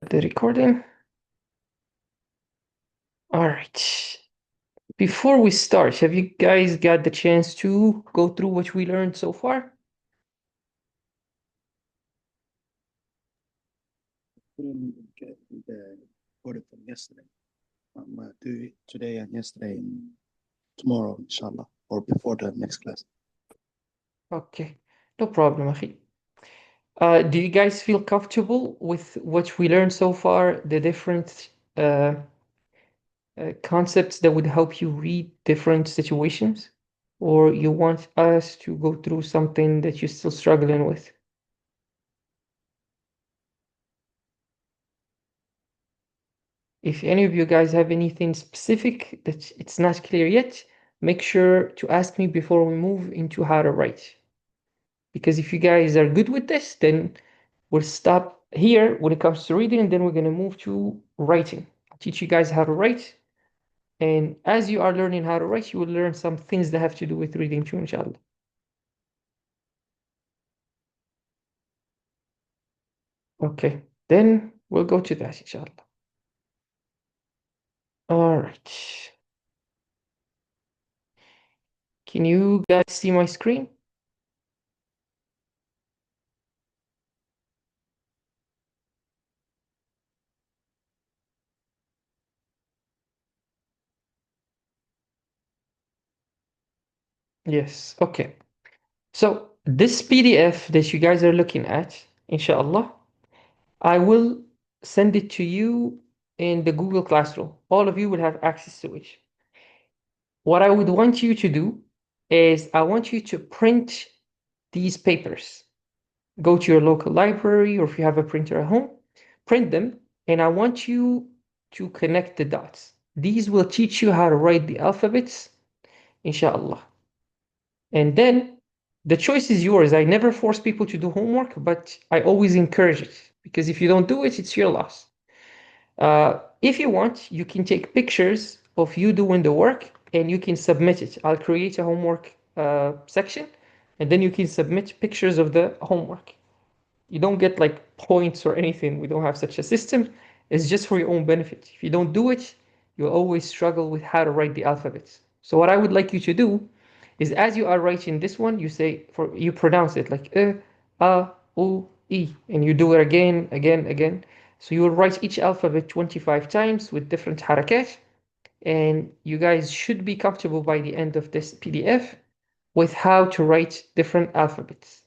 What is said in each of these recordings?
the recording. All right. Before we start, have you guys got the chance to go through what we learned so far? Couldn't get the order from yesterday. Do it today and yesterday and tomorrow, inshallah, or before the next class. Okay, no problem, Akhi. Do you guys feel comfortable with what we learned so far, the different concepts that would help you read different situations? Or you want us to go through something that you're still struggling with? If any of you guys have anything specific that it's not clear yet, make sure to ask me before we move into how to write. Because if you guys are good with this, then we'll stop here when it comes to reading, and then we're going to move to writing. I'll teach you guys how to write. And as you are learning how to write, you will learn some things that have to do with reading too, inshallah. Okay, then we'll go to that, inshallah. All right. Can you guys see my screen? Yes, okay. So this PDF that you guys are looking at, inshallah, I will send it to you in the Google Classroom. All of you will have access to it. What I would want you to do is I want you to print these papers. Go to your local library, or if you have a printer at home, print them, and I want you to connect the dots. These will teach you how to write the alphabets, inshallah. And then the choice is yours. I never force people to do homework, but I always encourage it, because if you don't do it, it's your loss. If you want, you can take pictures of you doing the work and you can submit it. I'll create a homework section, and then you can submit pictures of the homework. You don't get like points or anything. We don't have such a system. It's just for your own benefit. If you don't do it, you'll always struggle with how to write the alphabets. So what I would like you to do is, as you are writing this one, you pronounce it like u, e, and you do it again, again, again. So you will write each alphabet 25 times with different harakat, and you guys should be comfortable by the end of this PDF with how to write different alphabets.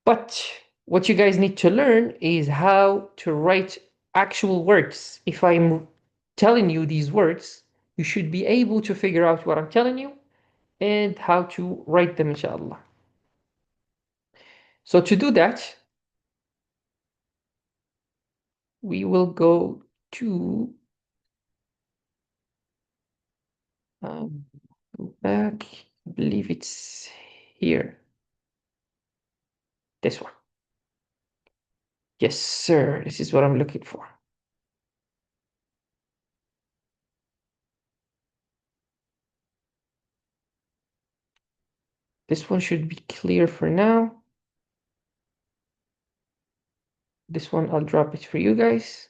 But what you guys need to learn is how to write actual words. If I'm telling you these words, you should be able to figure out what I'm telling you and how to write them, inshallah. So to do that, we will go to go back. I believe it's here. This one. Yes, sir. This is what I'm looking for. This one should be clear for now. This one, I'll drop it for you guys.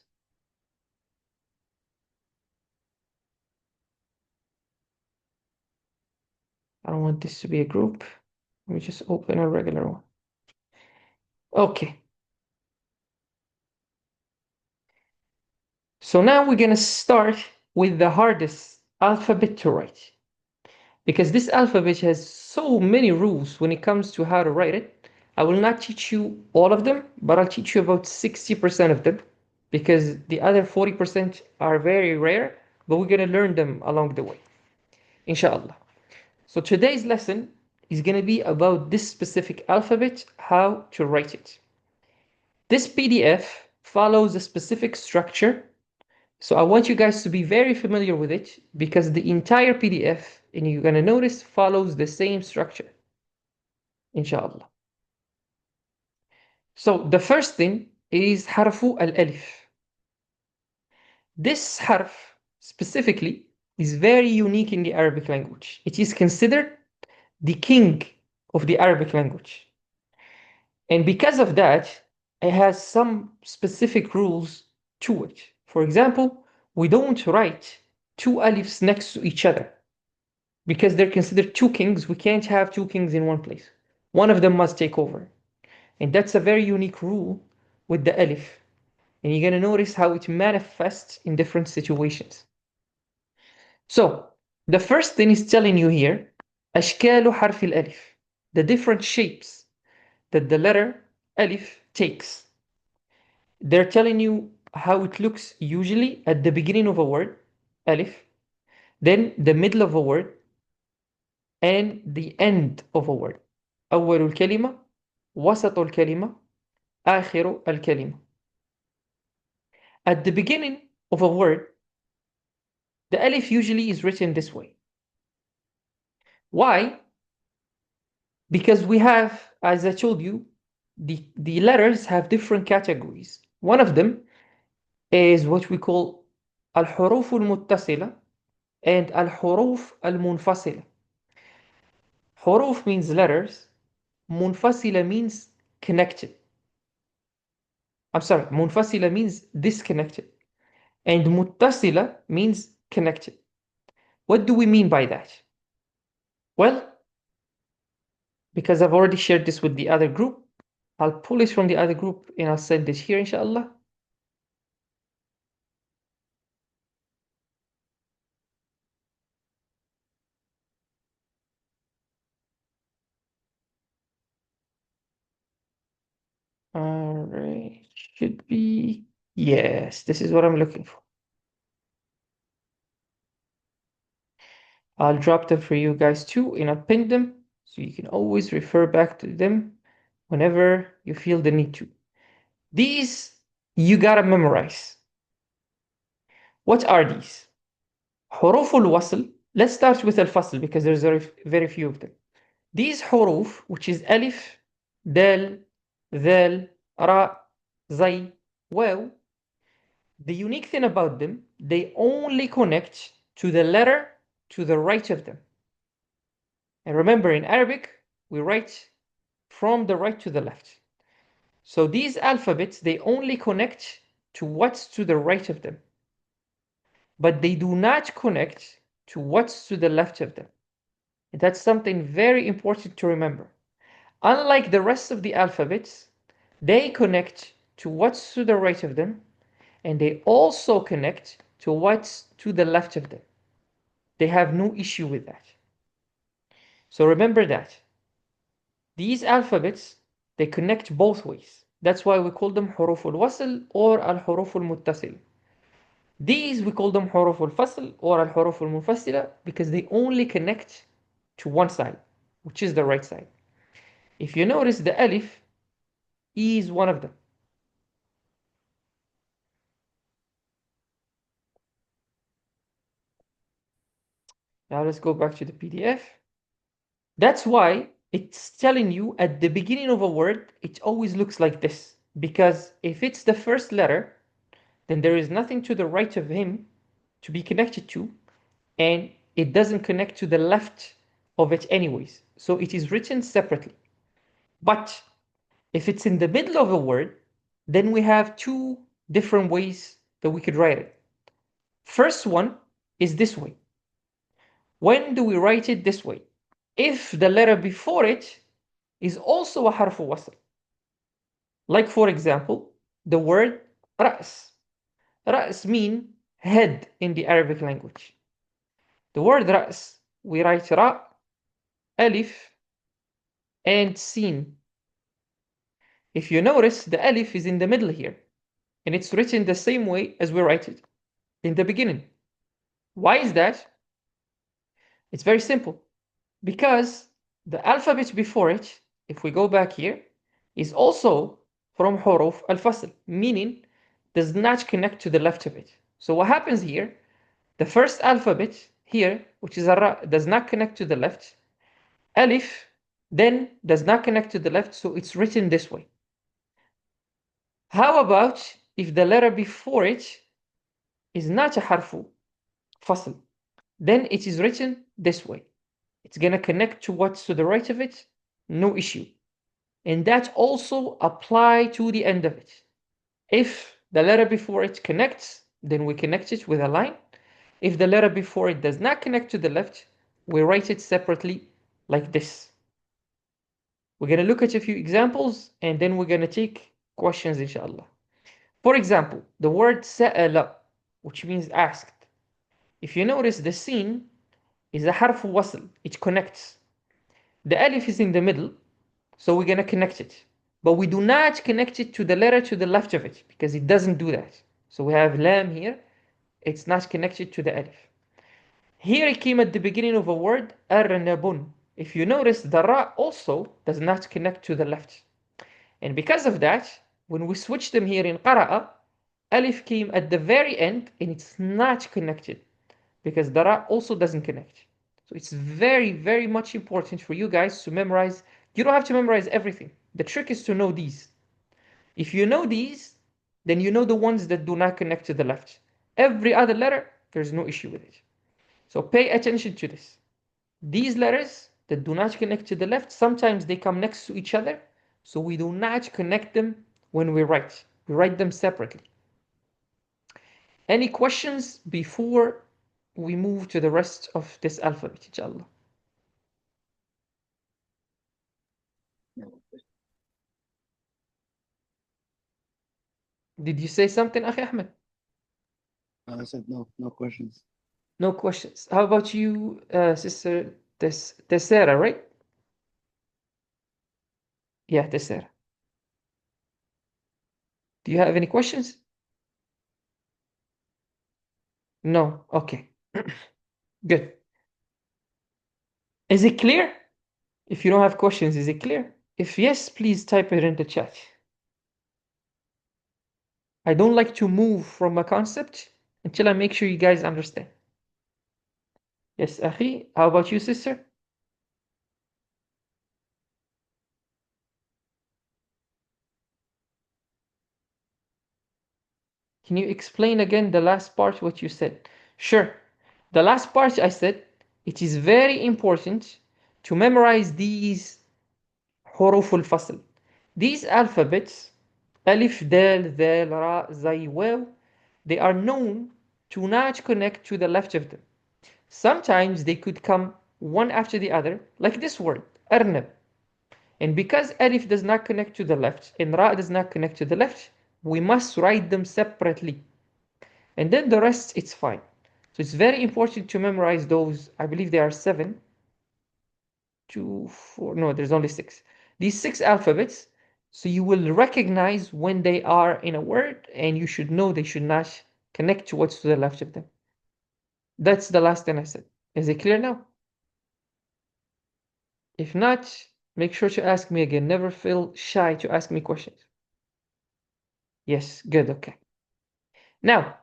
I don't want this to be a group. Let me just open a regular one. Okay. So now we're going to start with the hardest alphabet to write, because this alphabet has so many rules when it comes to how to write it. I will not teach you all of them, but I'll teach you about 60% of them, because the other 40% are very rare, but we're going to learn them along the way, inshallah. So today's lesson is going to be about this specific alphabet, how to write it. This PDF follows a specific structure, so I want you guys to be very familiar with it, because the entire PDF, and you're going to notice, follows the same structure, inshallah. So the first thing is harfu al-alif. This harf specifically is very unique in the Arabic language. It is considered the king of the Arabic language. And because of that, it has some specific rules to it. For example, we don't write two alifs next to each other because they're considered two kings. We can't have two kings in one place. One of them must take over. And that's a very unique rule with the alif. And you're going to notice how it manifests in different situations. So, the first thing is telling you here, أشكال حرف الألف, the different shapes that the letter alif takes. They're telling you how it looks usually at the beginning of a word, alif, then the middle of a word, and the end of a word. أول الكلمة, وسط الكلمة, آخر الكلمة. At the beginning of a word, the alif usually is written this way. Why? Because we have, as I told you, the letters have different categories. One of them is what we call الحروف المتصلة and الحروف المنفصلة. حروف means letters, منفصلة means connected. I'm sorry, منفصلة means disconnected, and متصلة means connected. What do we mean by that? Well, because I've already shared this with the other group, I'll pull it from the other group and I'll send it here, inshallah. Alright, should be, yes, this is what I'm looking for. I'll drop them for you guys too, and I'll pin them so you can always refer back to them whenever you feel the need to. These you gotta memorize. What are these? حروف الوصل. Let's start with الفصل because there's very few of them. These حروف, which is ألف, دال, ذال, را, زي, واو, the unique thing about them, they only connect to the letter to the right of them. And remember, in Arabic, we write from the right to the left. So these alphabets, they only connect to what's to the right of them. But they do not connect to what's to the left of them. And that's something very important to remember. Unlike the rest of the alphabets, they connect to what's to the right of them, and they also connect to what's to the left of them. They have no issue with that. So remember that. These alphabets, they connect both ways. That's why we call them حروف الوصل or الحروف المتصل. These we call them حروف الفصل or الحروف المنفصلة because they only connect to one side, which is the right side. If you notice, the alif is one of them. Now let's go back to the PDF. That's why it's telling you at the beginning of a word, it always looks like this. Because if it's the first letter, then there is nothing to the right of him to be connected to, and it doesn't connect to the left of it anyways. So it is written separately. But if it's in the middle of a word, then we have two different ways that we could write it. First one is this way. When do we write it this way? If the letter before it is also a harf wasl. Like for example, the word رأس. رأس mean head in the Arabic language. The word رأس, we write ra, alif, and sin. If you notice, the alif is in the middle here, and it's written the same way as we write it in the beginning. Why is that? It's very simple. Because the alphabet before it, if we go back here, is also from huruf al-fasl, meaning does not connect to the left of it. So what happens here? The first alphabet here, which is ra, does not connect to the left. Alif then does not connect to the left, so it's written this way. How about if the letter before it is not a harfu fasl? Then it is written this way. It's going to connect to what's to the right of it, no issue. and that also apply to the end of it. If the letter before it connects, then we connect it with a line. If the letter before it does not connect to the left, we write it separately like this. We're going to look at a few examples and then we're going to take questions, inshallah. For example, the word sa'ala, which means asked. If you notice, the sin is a harf wasl, it connects. The alif is in the middle, so we're going to connect it. But we do not connect it to the letter to the left of it, because it doesn't do that. So we have lam here, it's not connected to the alif. Here it came at the beginning of a word, arnabun. If you notice, the ra also does not connect to the left. And because of that, when we switch them here in qara'a, alif came at the very end and it's not connected because the ra also doesn't connect. So it's very, very much important for you guys to memorize. You don't have to memorize everything. The trick is to know these. If you know these, then you know the ones that do not connect to the left. Every other letter, there's no issue with it. So pay attention to this. These letters that do not connect to the left, sometimes they come next to each other, so we do not connect them when we write. We write them separately. Any questions before we move to the rest of this alphabet, inshallah? Did you say something, Akhi Ahmed? I said no questions. No questions. How about you, Sister Tessera, right? Yeah, Tessera. Do you have any questions? No. Okay. Good. Is it clear? If you don't have questions, is it clear? If yes, please type it in the chat. I don't like to move from a concept until I make sure you guys understand. Yes, Akhi. How about you, sister? Can you explain again the last part, what you said? Sure. The last part I said, it is very important to memorize these حروف الفصل. These alphabets, alif, dal, dal, ra, zay, waw, they are known to not connect to the left of them. Sometimes they could come one after the other, like this word, arnab. And because alif does not connect to the left and ra does not connect to the left, we must write them separately. And then the rest, it's fine. So it's very important to memorize those. I believe there are 7, 2, 4, no, there's only 6. These 6 alphabets, so you will recognize when they are in a word and you should know they should not connect to what's to the left of them. That's the last thing I said. Is it clear now? If not, make sure to ask me again. Never feel shy to ask me questions. Yes, good, okay. Now,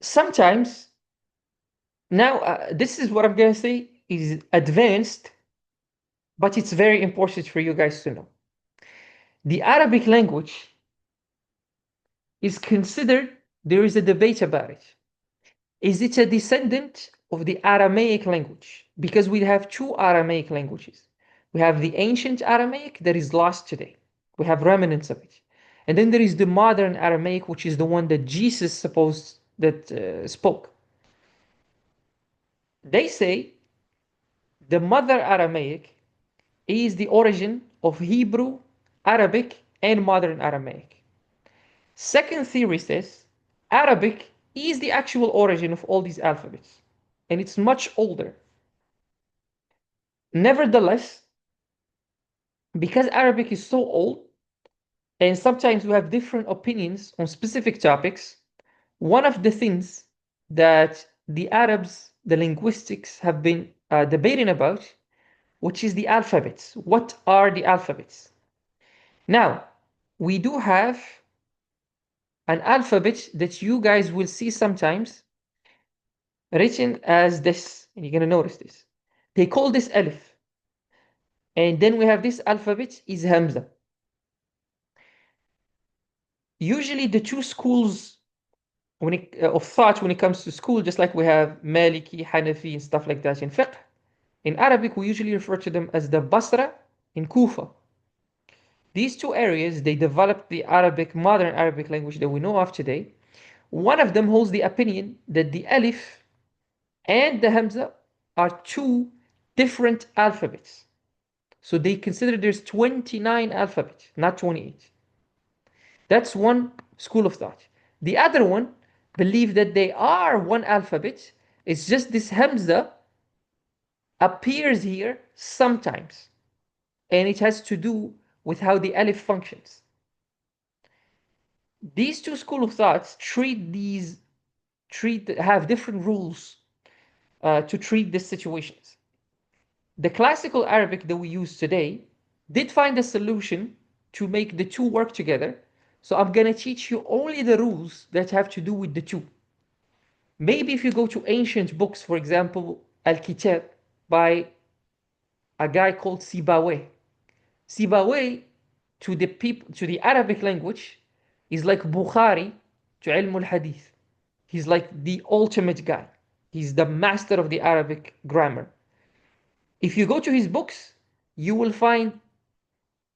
sometimes, now this is what I'm going to say is advanced, but it's very important for you guys to know. The Arabic language is considered, there is a debate about it. Is it a descendant of the Aramaic language? Because we have 2 Aramaic languages. We have the ancient Aramaic that is lost today. We have remnants of it. And then there is the modern Aramaic, which is the one that Jesus spoke. They say the mother Aramaic is the origin of Hebrew, Arabic, and modern Aramaic. Second theory says Arabic is the actual origin of all these alphabets, and it's much older. Nevertheless, because Arabic is so old, and sometimes we have different opinions on specific topics, one of the things that the Arabs, the linguistics, have been debating about, which is the alphabets. What are the alphabets? Now, we do have an alphabet that you guys will see sometimes written as this, and you're going to notice this. They call this alif. And then we have this alphabet is Hamza. Usually the 2 schools of thought when it comes to school, just like we have Maliki, Hanafi, and stuff like that in fiqh, In Arabic, we usually refer to them as the Basra in Kufa. These two areas, they developed the modern Arabic language that we know of today. One of them holds the opinion that the Alif and the Hamza are two different alphabets. So they consider there's 29 alphabets, not 28. That's one school of thought. The other one believe that they are one alphabet. It's just this Hamza appears here sometimes. And it has to do with how the Alif functions. These two school of thoughts have different rules to treat these situations. The classical Arabic that we use today did find a solution to make the two work together. So I'm going to teach you only the rules that have to do with the two. Maybe if you go to ancient books, for example, Al-Kitab by a guy called Sibawayh. Sibawayh to the Arabic language is like Bukhari to Ilm al-Hadith. He's like the ultimate guy. He's the master of the Arabic grammar. If you go to his books, you will find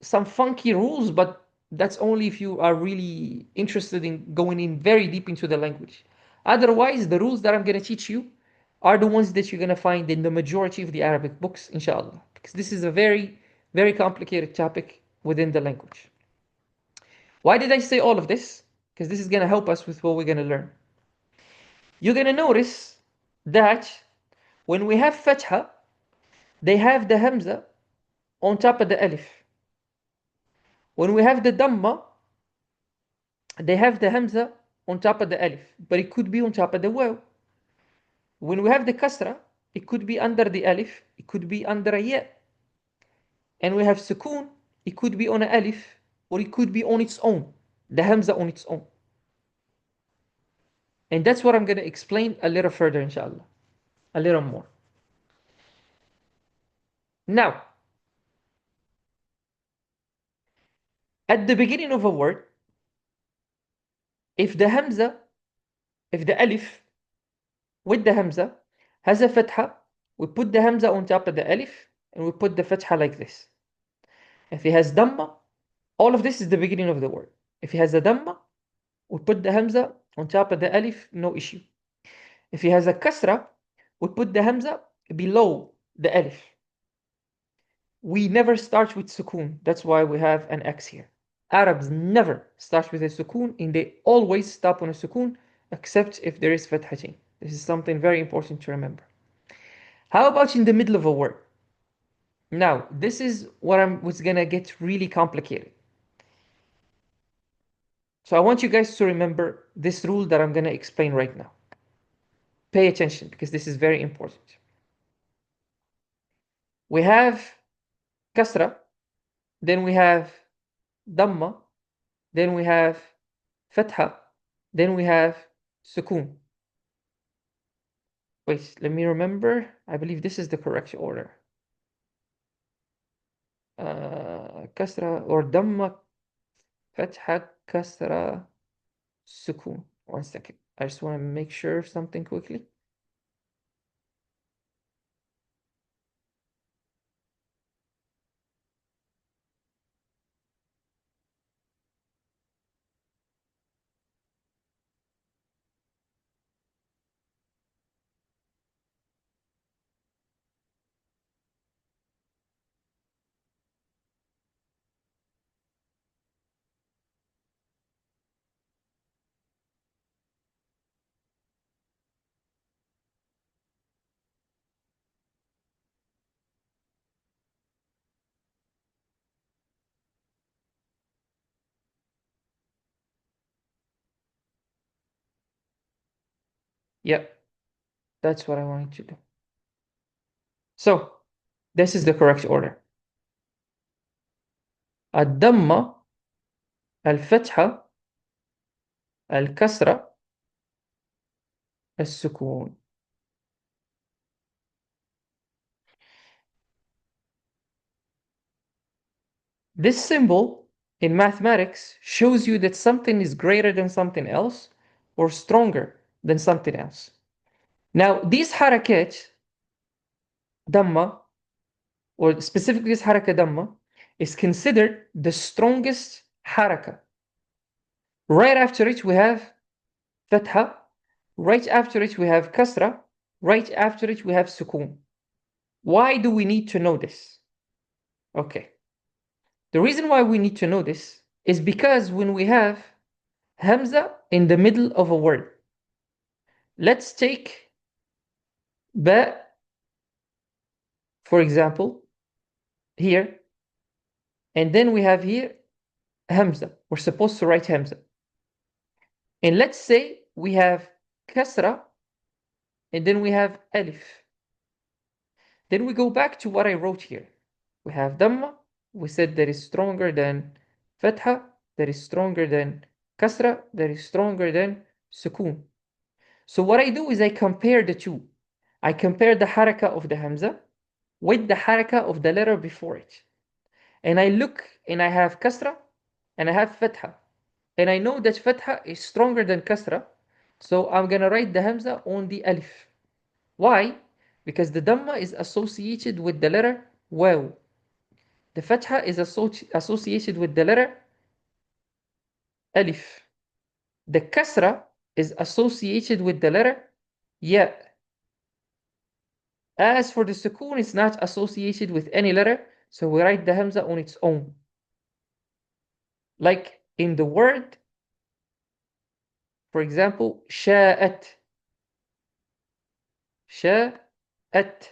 some funky rules, but that's only if you are really interested in going in very deep into the language. Otherwise, the rules that I'm going to teach you are the ones that you're going to find in the majority of the Arabic books, inshallah, because this is a very, very complicated topic within the language. Why did I say all of this? Because this is going to help us with what we're going to learn. You're going to notice that when we have fatha, they have the hamza on top of the alif. When we have the dhamma, they have the hamza on top of the alif, but it could be on top of the waw. When we have the kasra, it could be under the alif, it could be under a ya. And we have sukoon, it could be on an alif, or it could be on its own, the hamza on its own. And that's what I'm going to explain a little further, inshallah, a little more. Now, at the beginning of a word, if the alif with the hamza has a fatha, we put the hamza on top of the alif and we put the fatha like this. If it has dhamma, all of this is the beginning of the word. If it has a dhamma, we put the hamza on top of the alif, no issue. If it has a kasra, we put the hamza below the alif. We never start with sukoon. That's why we have an X here. Arabs never start with a sukoon, and they always stop on a sukoon, except if there is fathatain. This is something very important to remember. How about in the middle of a word? Now, this is what's gonna get really complicated. So I want you guys to remember this rule that I'm gonna explain right now. Pay attention, because this is very important. We have kasra, then we have dhamma, then we have fatha, then we have sukoon. Wait, let me remember. I believe this is the correct order. Kasra or dhamma, fatha, kasra, sukoon. 1 second. I just want to make sure of something quickly. Yep, that's what I wanted to do. So, this is the correct order. الضمة, الفتحة, الكسرة, السكون. This symbol in mathematics shows you that something is greater than something else or stronger than something else. Now, these harakat, dhamma, or specifically this haraka damma, is considered the strongest haraka. Right after it, we have fatha. Right after it, we have kasra. Right after it, we have sukun. Why do we need to know this? Okay. The reason why we need to know this is because when we have hamza in the middle of a word, let's take ba, for example, here, and then we have here hamza. We're supposed to write hamza. And let's say we have kasra, and then we have alif. Then we go back to what I wrote here. We have dhamma. We said that is stronger than fatha, that is stronger than kasra, that is stronger than sukun. So what I do is I compare the two. I compare the haraka of the hamza with the haraka of the letter before it. And I look and I have kasra and I have fatha. And I know that fatha is stronger than kasra. So I'm going to write the hamza on the alif. Why? Because the dhamma is associated with the letter waw. The fatha is associated with the letter alif. The kasra is associated with the letter ya. As for the sukoon, it's not associated with any letter, so we write the hamza on its own. Like in the word, for example, sha'at. Sha'at.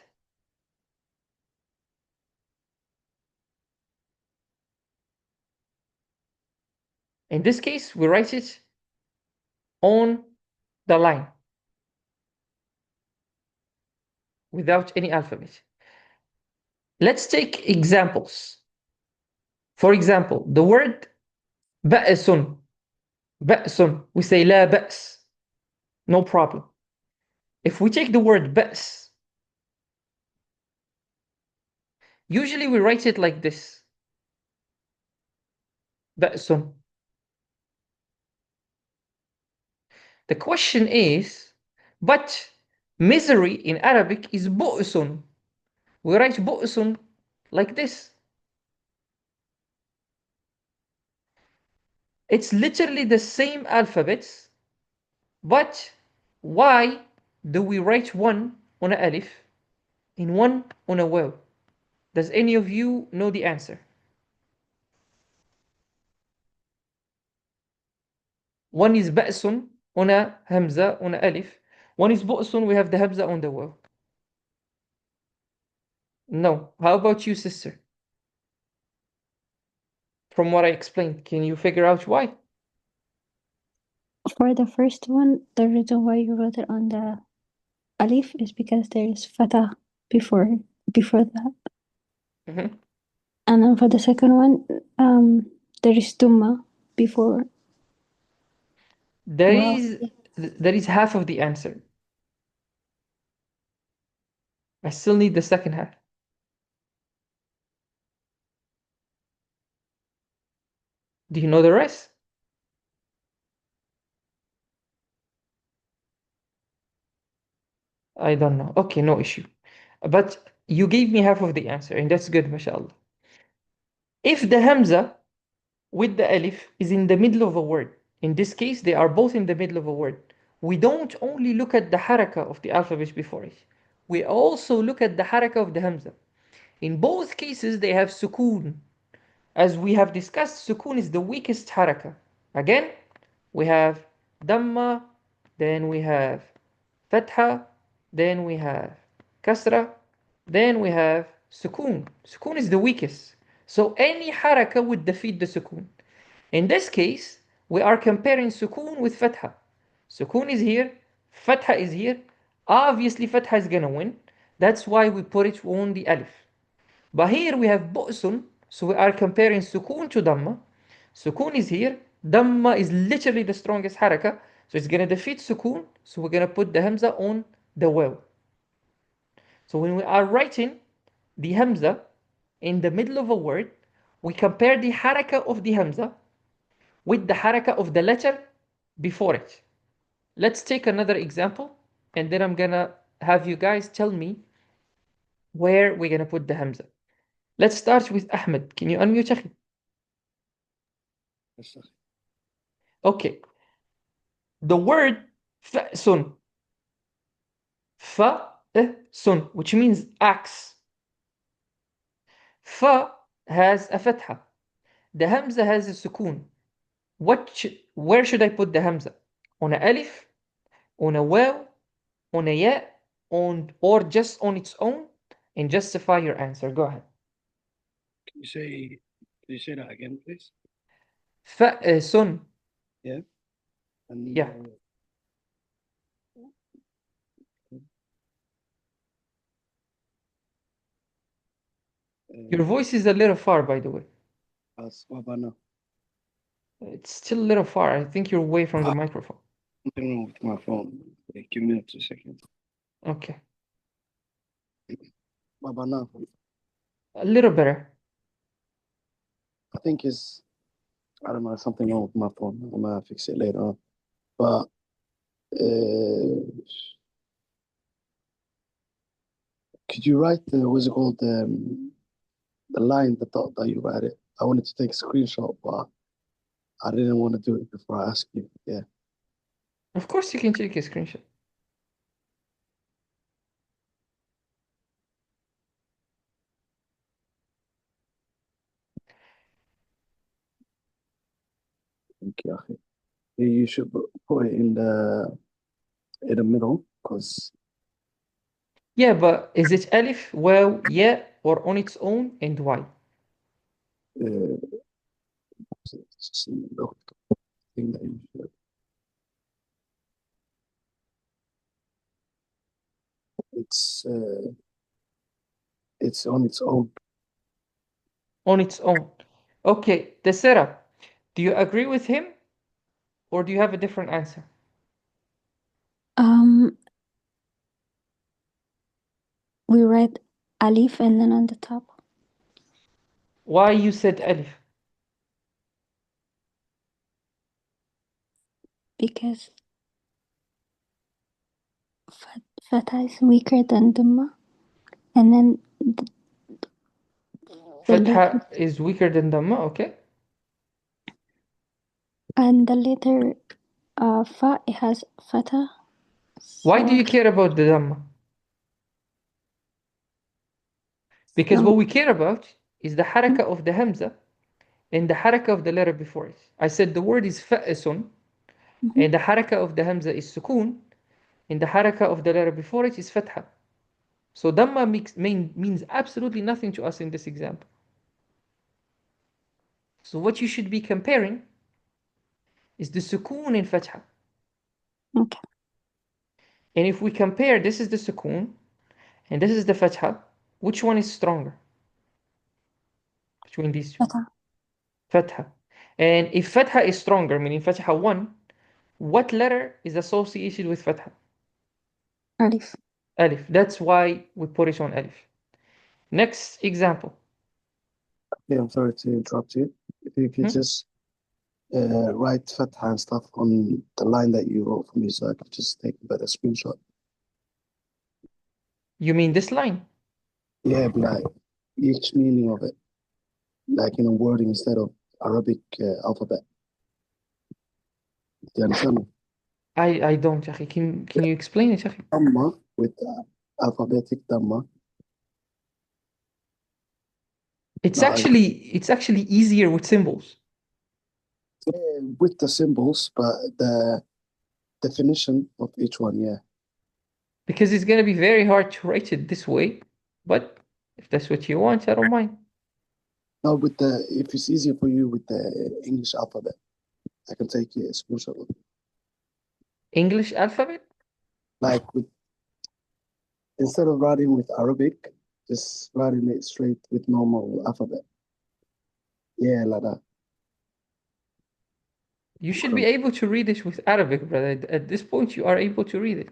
In this case, we write it on the line without any alphabet. Let's take examples. For example, the word ba'sun. Ba'sun. We say la ba's. No problem. If we take the word ba's, usually we write it like this. Ba'sun. The question is, but misery in Arabic is bu'sun. We write bu'sun like this. It's literally the same alphabets, but why do we write one on a alif and one on a waw? Does any of you know the answer? One is ba'sun on a hamza on a alif. One is bu'sun, we have the hamza on the waw. No. How about you, sister? From what I explained, can you figure out why? For the first one, the reason why you wrote it on the alif is because there is fatah before that. Mhm. And then for the second one, there is tumma before. There Wow. is half of the answer. I still need the second half. Do you know the rest? I don't know. Okay, no issue. But you gave me half of the answer, and that's good, mashallah. If the hamza with the alif is in the middle of a word, in this case, they are both in the middle of a word, we don't only look at the haraka of the alphabet before it, we also look at the haraka of the hamza. In both cases, they have sukoon. As we have discussed, sukoon is the weakest haraka. Again, we have dhamma, then we have fatha, then we have kasra, then we have sukoon. Sukoon is the weakest. So any haraka would defeat the sukoon. In this case, we are comparing sukoon with fatha. Sukoon is here, fatha is here. Obviously, fatha is gonna win. That's why we put it on the alif. But here we have bu'sun, so we are comparing sukun to dhamma. Sukun is here, dhamma is literally the strongest haraka, so it's going to defeat sukun, so we're going to put the hamza on the waw. So when we are writing the hamza in the middle of a word, we compare the haraka of the hamza with the haraka of the letter before it. Let's take another example, and then I'm going to have you guys tell me where we're going to put the hamza. Let's start with Ahmed. Can you unmute أخي? Yes, sir. Okay. The word فأس. فأس, which means axe. ف has a فتحة. The hamza has a sukun. Where should I put the hamza? On a alif? On a waw? On a ya? Or just on its own? And justify your answer. Go ahead. Can you say that again, please? فأس. Yeah. And Yeah. Your voice is a little far, by the way. what about now? It's still a little far. I think you're away from the microphone. Something wrong with my phone. Give me 2 seconds. Okay. What about now? A little better. I think I don't know, something wrong with my phone. I'm gonna fix it later on. But could you write what's it called, the line, the thought that you write it? I wanted to take a screenshot, but I didn't want to do it before I asked you. Yeah. Of course you can take a screenshot. Thank you, Akhi. You should put it in the middle, because Yeah, but is it alif, waw, ya, or on its own, and why? it's in the middle thing that you should. It's on its own. On its own. Okay, Tessera, do you agree with him? Or do you have a different answer? We write alif and then on the top Why you said alif? because fatha is weaker than dhamma, and then Fatha is weaker than Dhamma, okay? the letter fa, it has fatha. Why do So you care about the Dhamma? Because what we care about is the haraka of the Hamza and the haraka of the letter before it. I said the word is fa'asun, and the haraka of the Hamza is sukun, and the haraka of the letter before it is fatha. So Dhamma means absolutely nothing to us in this example. So what you should be comparing is the sukun in fatha. okay. And if we compare, this is the sukun, and this is the fatha, which one is stronger between these two? Fatha. Fatha. And if fatha is stronger, meaning fatha 1, what letter is associated with fatha? Alif. Alif. That's why we put it on alif. Next example. Yeah, I'm sorry to interrupt you. If you could just write fatha and stuff on the line that you wrote for me, so I could just take a better screenshot. You mean this line? Yeah, but like each meaning of it, like in a wording instead of Arabic alphabet. Do you understand me? I don't, Akhi. Can you explain it, Akhi? Dhamma with alphabetic Dhamma. It's No, actually easier with symbols. with the symbols, but the definition of each one, yeah. Because it's gonna be very hard to write it this way. But if that's what you want, I don't mind. No, if it's easier for you with the English alphabet, I can take a screenshot of it. English alphabet? Like instead of writing with Arabic, just writing it straight with normal alphabet. Yeah, like that. You should be able to read it with Arabic, brother. At this point, you are able to read it,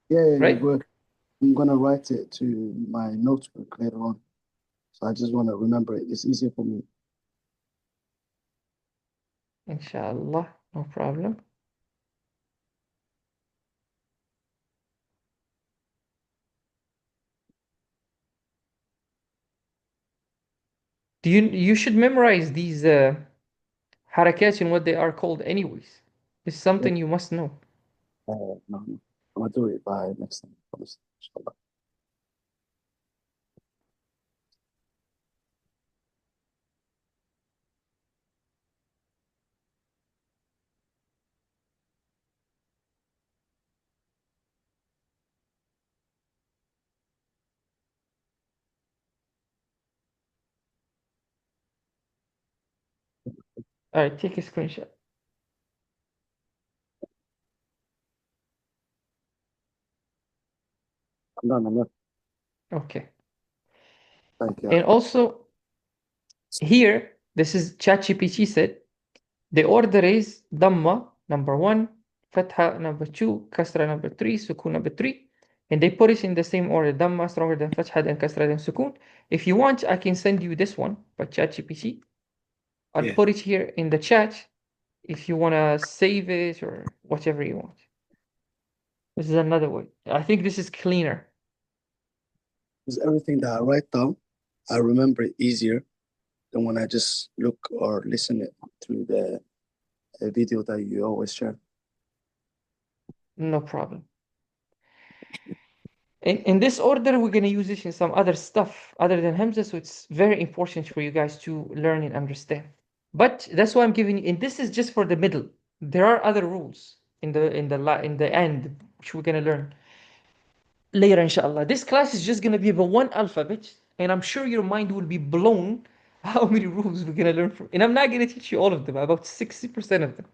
Yeah, right? I'm gonna write it to my notebook later on. So I just want to remember it. It's easier for me. Inshallah, no problem. You should memorize these harakat and what they are called anyways. It's something you must know. No, no. I'm gonna do it by next time. Promise. Inshallah. All right, take a screenshot. I'm done. I'm done. Okay. Thank you. And also here, this is ChatGPT said, the order is Dhamma number 1, Fatha number 2, Kasra number 3, Sukun number 3. And they put it in the same order. Dhamma stronger than Fatha, then Kasra, then Sukun. If you want, I can send you this one by ChatGPT. I'll Yeah. put it here in the chat if you want to save it or whatever you want. This is another way. I think this is cleaner. Because everything that I write down, I remember it easier than when I just look or listen it through the video that you always share. No problem. In this order, we're going to use it in some other stuff other than Hamza, so it's very important for you guys to learn and understand. But that's why I'm giving you, and this is just for the middle. There are other rules in the end, which we're going to learn later, inshallah. This class is just going to be about one alphabet, and I'm sure your mind will be blown how many rules we're going to learn from. And I'm not going to teach you all of them, about 60% of them.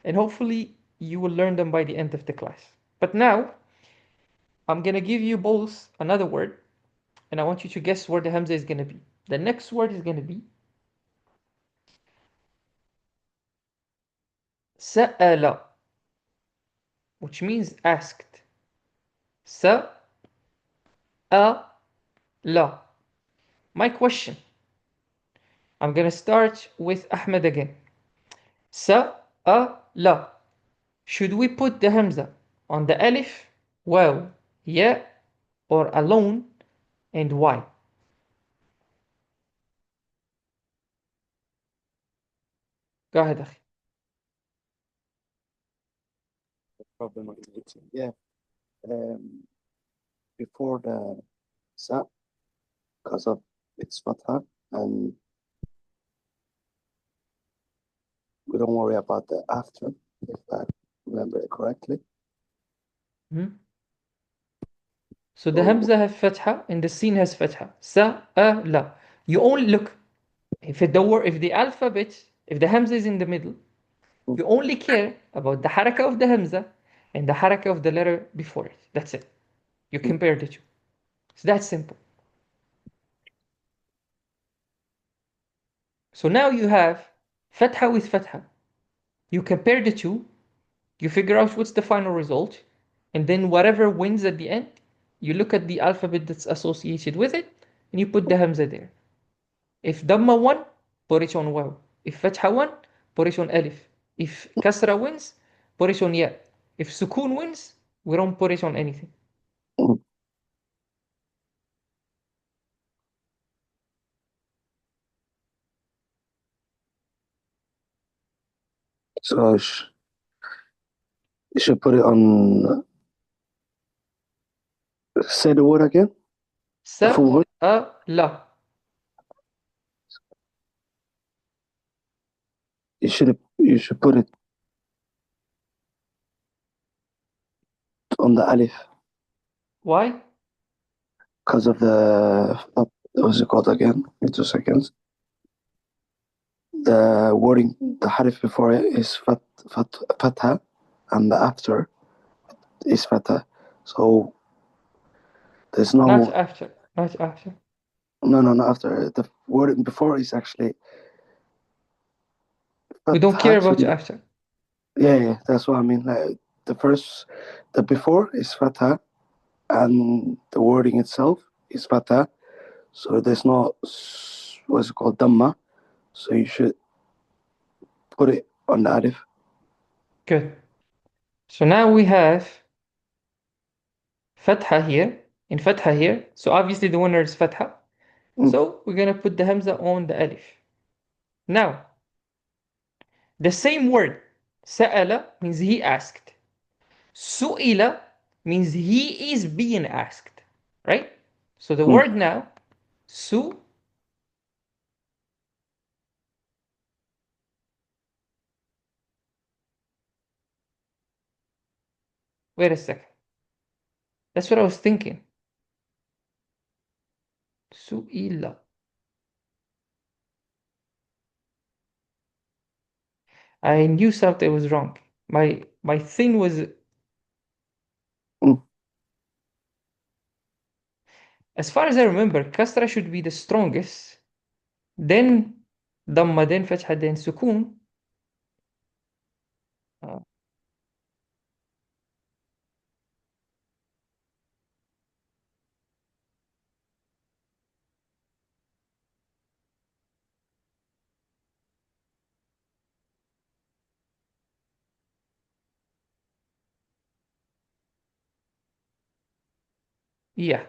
And hopefully, you will learn them by the end of the class. But now, I'm going to give you both another word, and I want you to guess where the Hamza is going to be. The next word is going to be Sa'ala, which means asked. Sa'ala. My question. I'm going to start with Ahmed again. Sa'ala. Should we put the Hamza on the alif, waw, ya, or alone, and why? Go ahead, أخي. Problem with it. Yeah. Before the sa, because of its fatha, and we don't worry about the after, if I remember it correctly. So the So- Hamza has fatha and the sin has fatha. Sa'ala. You only look. If the alphabet, if the Hamza is in the middle, you only care about the haraka of the Hamza and the haraka of the letter before it. That's it. You compare the two. It's that simple. So now you have fatha with fatha. You compare the two, you figure out what's the final result, and then whatever wins at the end, you look at the alphabet that's associated with it, and you put the Hamza there. If Dhamma won, put it on Waw. If Fatha won, put it on Alif. If Kasra wins, put it on Ya. If Sukun wins, we don't put it on anything. So you should put it on. Say the word again. The full word. Sa'ala. You should put it on the alif Why? because of the what's it called again? 2 seconds. The wording, the harif before it is fatha, and the after is fatha. So there's no Not after. Not after. no after. The word before is actually We don't care about fatha. after. Yeah, that's what I mean. Like, the before is fatha, and the wording itself is fatha. So there's no what's it called dhamma. So you should put it on the alif. Good. So now we have Fatha here. In Fatha here. So obviously the winner is Fatha. So we're gonna put the hamza on the alif. Now, the same word, sa'ala means he asked. Su'ila means he is being asked, right? So the word now, su, wait a second. That's what I was thinking. Su'ila. I knew something was wrong. My thing was, as far as I remember, kasra should be the strongest, then dhamma, then fatha, then sukun. Yeah.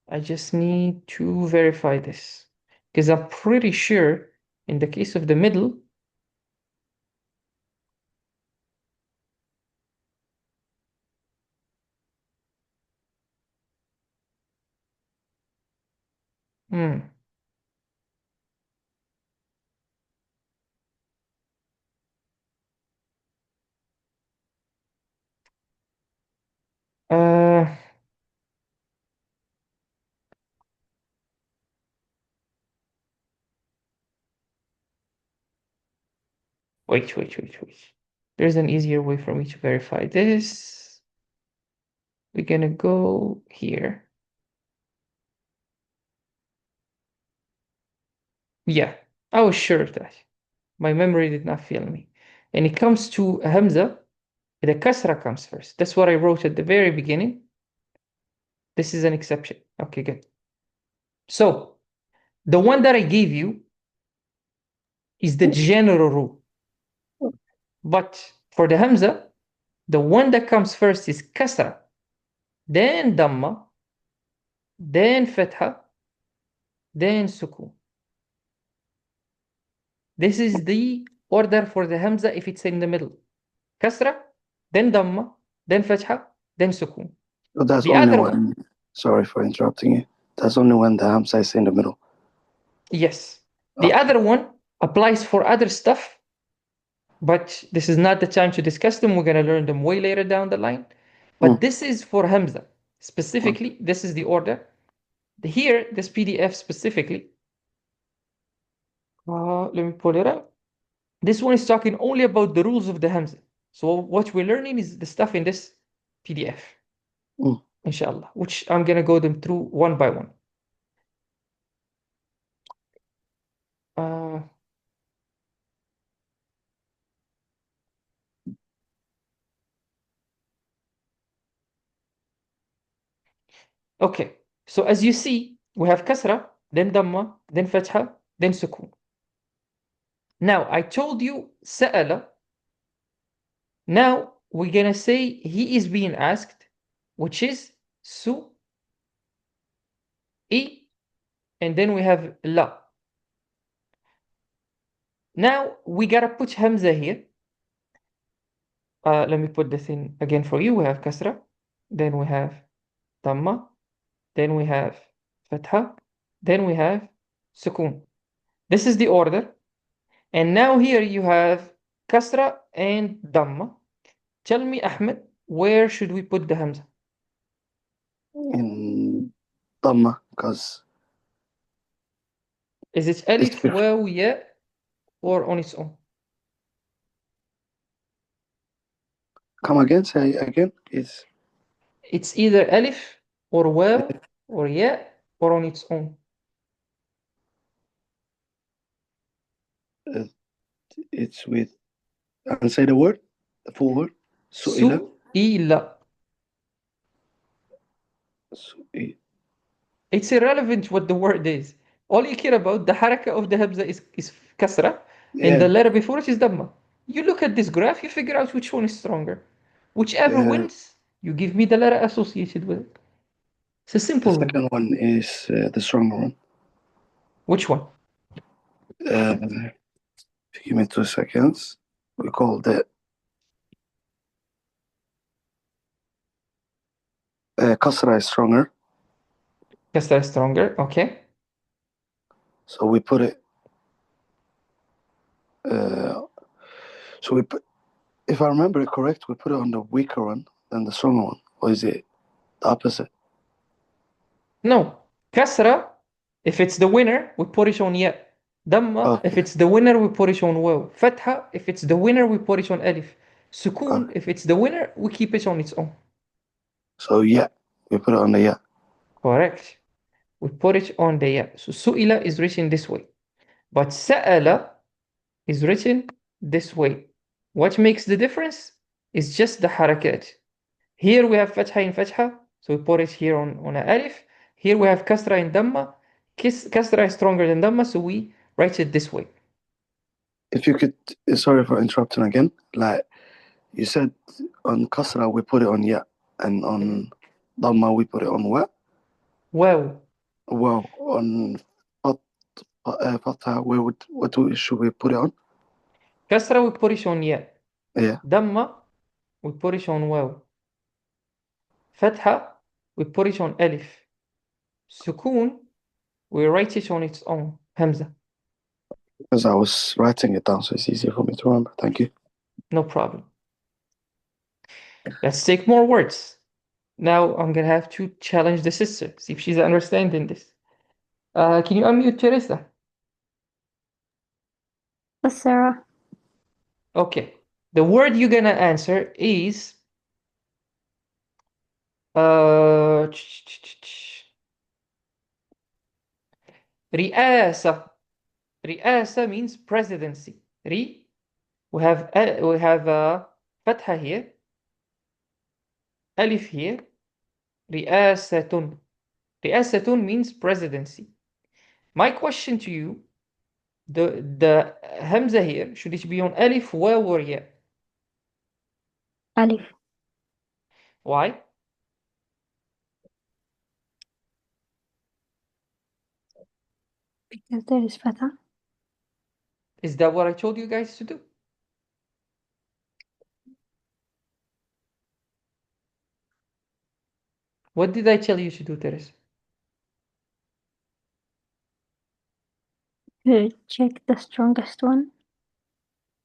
I just need to verify this because I'm pretty sure in the case of the middle, hmm. Uh, wait. There's an easier way for me to verify this. We're gonna go here. Yeah, I was sure of that. My memory did not fail me. And it comes to Hamza, the kasra comes first. That's what I wrote at the very beginning. This is an exception. Okay, good. So the one that I gave you is the general rule. But for the Hamza, the one that comes first is kasra, then dhamma, then fatha, then sukun. This is the order for the Hamza if it's in the middle. Kasra, then dhamma, then fatha, then sukun. So that's The only other one. Sorry for interrupting you. That's only when the hamza is in the middle. Yes. The other one applies for other stuff, but this is not the time to discuss them. We're going to learn them way later down the line. But this is for Hamza. Specifically, this is the order. Here, this PDF specifically, let me pull it up. This one is talking only about the rules of the Hamza. So what we're learning is the stuff in this PDF, inshallah, which I'm going to go them through one by one. Okay, so as you see, we have kasra, then dhamma, then fatha, then sukun. Now, I told you sa'ala. Now, we're going to say he is being asked, which is su, I, and then we have la. Now, we got to put hamza here. Let me put this in again for you. We have kasra, then we have dhamma, then we have fatha, then we have sukun. This is the order. And now here you have kasra and dhamma. Tell me, Ahmed, where should we put the hamza? In dhamma, because Is it alif, waw, ya, or on its own? Come again, say again. It's either alif or waw or ya or on its own. It's with, and say the word, the full word. Su'ila. Su'ila. It's irrelevant what the word is. All you care about, the haraka of the hamza is kasra, and the letter before it is dhamma. You look at this graph, you figure out which one is stronger. Whichever Yeah, wins, you give me the letter associated with it. It's a the simple rule. second one is the stronger one. Which one? Give me 2 seconds. We called it Kasra is stronger. Kasra is stronger, okay. So we put it. So we put, if I remember it correct, we put it on the weaker one than the stronger one, or is it the opposite? No, Kasra, if it's the winner, we put it on ya. Damma, if Okay. it's the winner, we put it on waw. Fatha, if it's the winner, we put it on alif. Sukun, Okay. if it's the winner, we keep it on its own. So yeah, we put it on the yeah. Correct. We put it on the ya. So su'ila is written this way. But sa'ala is written this way. What makes the difference is just the harakat. Here we have fatha in fatha, so we put it here on a alif. Here we have kasra in damma. Kasra is stronger than damma, so we write it this way. If you could, sorry for interrupting again. Like you said, on Kasra we put it on yeah, and on Dhamma we put it on what? Wow. Well, on Fatha, should we put it on? Kasra we put it on ya. Yeah. Damma we put it on waw. Fatha we put it on alif. Sukun we write it on its own. Hamza. Because I was writing it down, so it's easier for me to remember. Thank you. No problem. Let's take more words. Now I'm gonna have to challenge the sister, see if she's understanding this. Can you unmute Teresa? Yes, Sarah. Okay. The word you're gonna answer is uh رئاسة. رئاسة means presidency. We have فتحة here, ألف here. رئاسة. رئاسة means presidency. My question to you, the Hamza here, should it be on ألف واو or ya? Alif. Why? Because there is fatha. Is that what I told you guys to do? What did I tell you to do, Teres? Check the strongest one.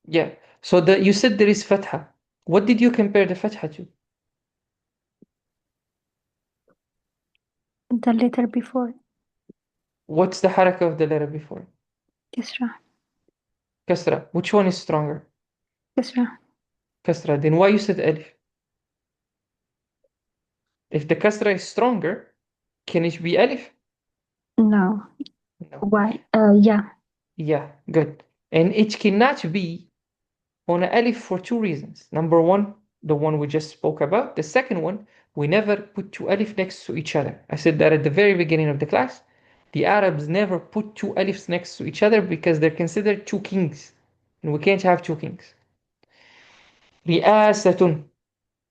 Yeah. So you said there is fatha. What did you compare the fatha to? The letter before. What's the haraka of the letter before? Kisra. Kasra. Which one is stronger? Kisra. Kasra. Then why you said alif? If the kasra is stronger, can it be alif? No. No. Why? Yeah. Yeah, good. And it cannot be on a alif for two reasons. Number one, the one we just spoke about. The second one, we never put two alif next to each other. I said that at the very beginning of the class. The Arabs never put two alifs next to each other because they're considered two kings. And we can't have two kings. رئاسة.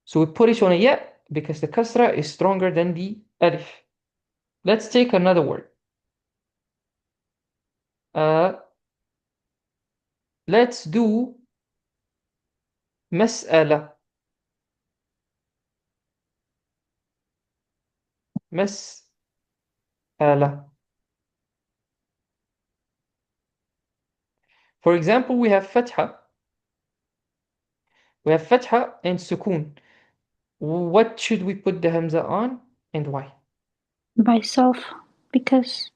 So we put it on a ya because the kasra is stronger than the alif. Let's take another word. Let's do مسألة. مسألة. For example, we have fatha. We have fatha and sukun. What should we put the hamza on and why? By self. Because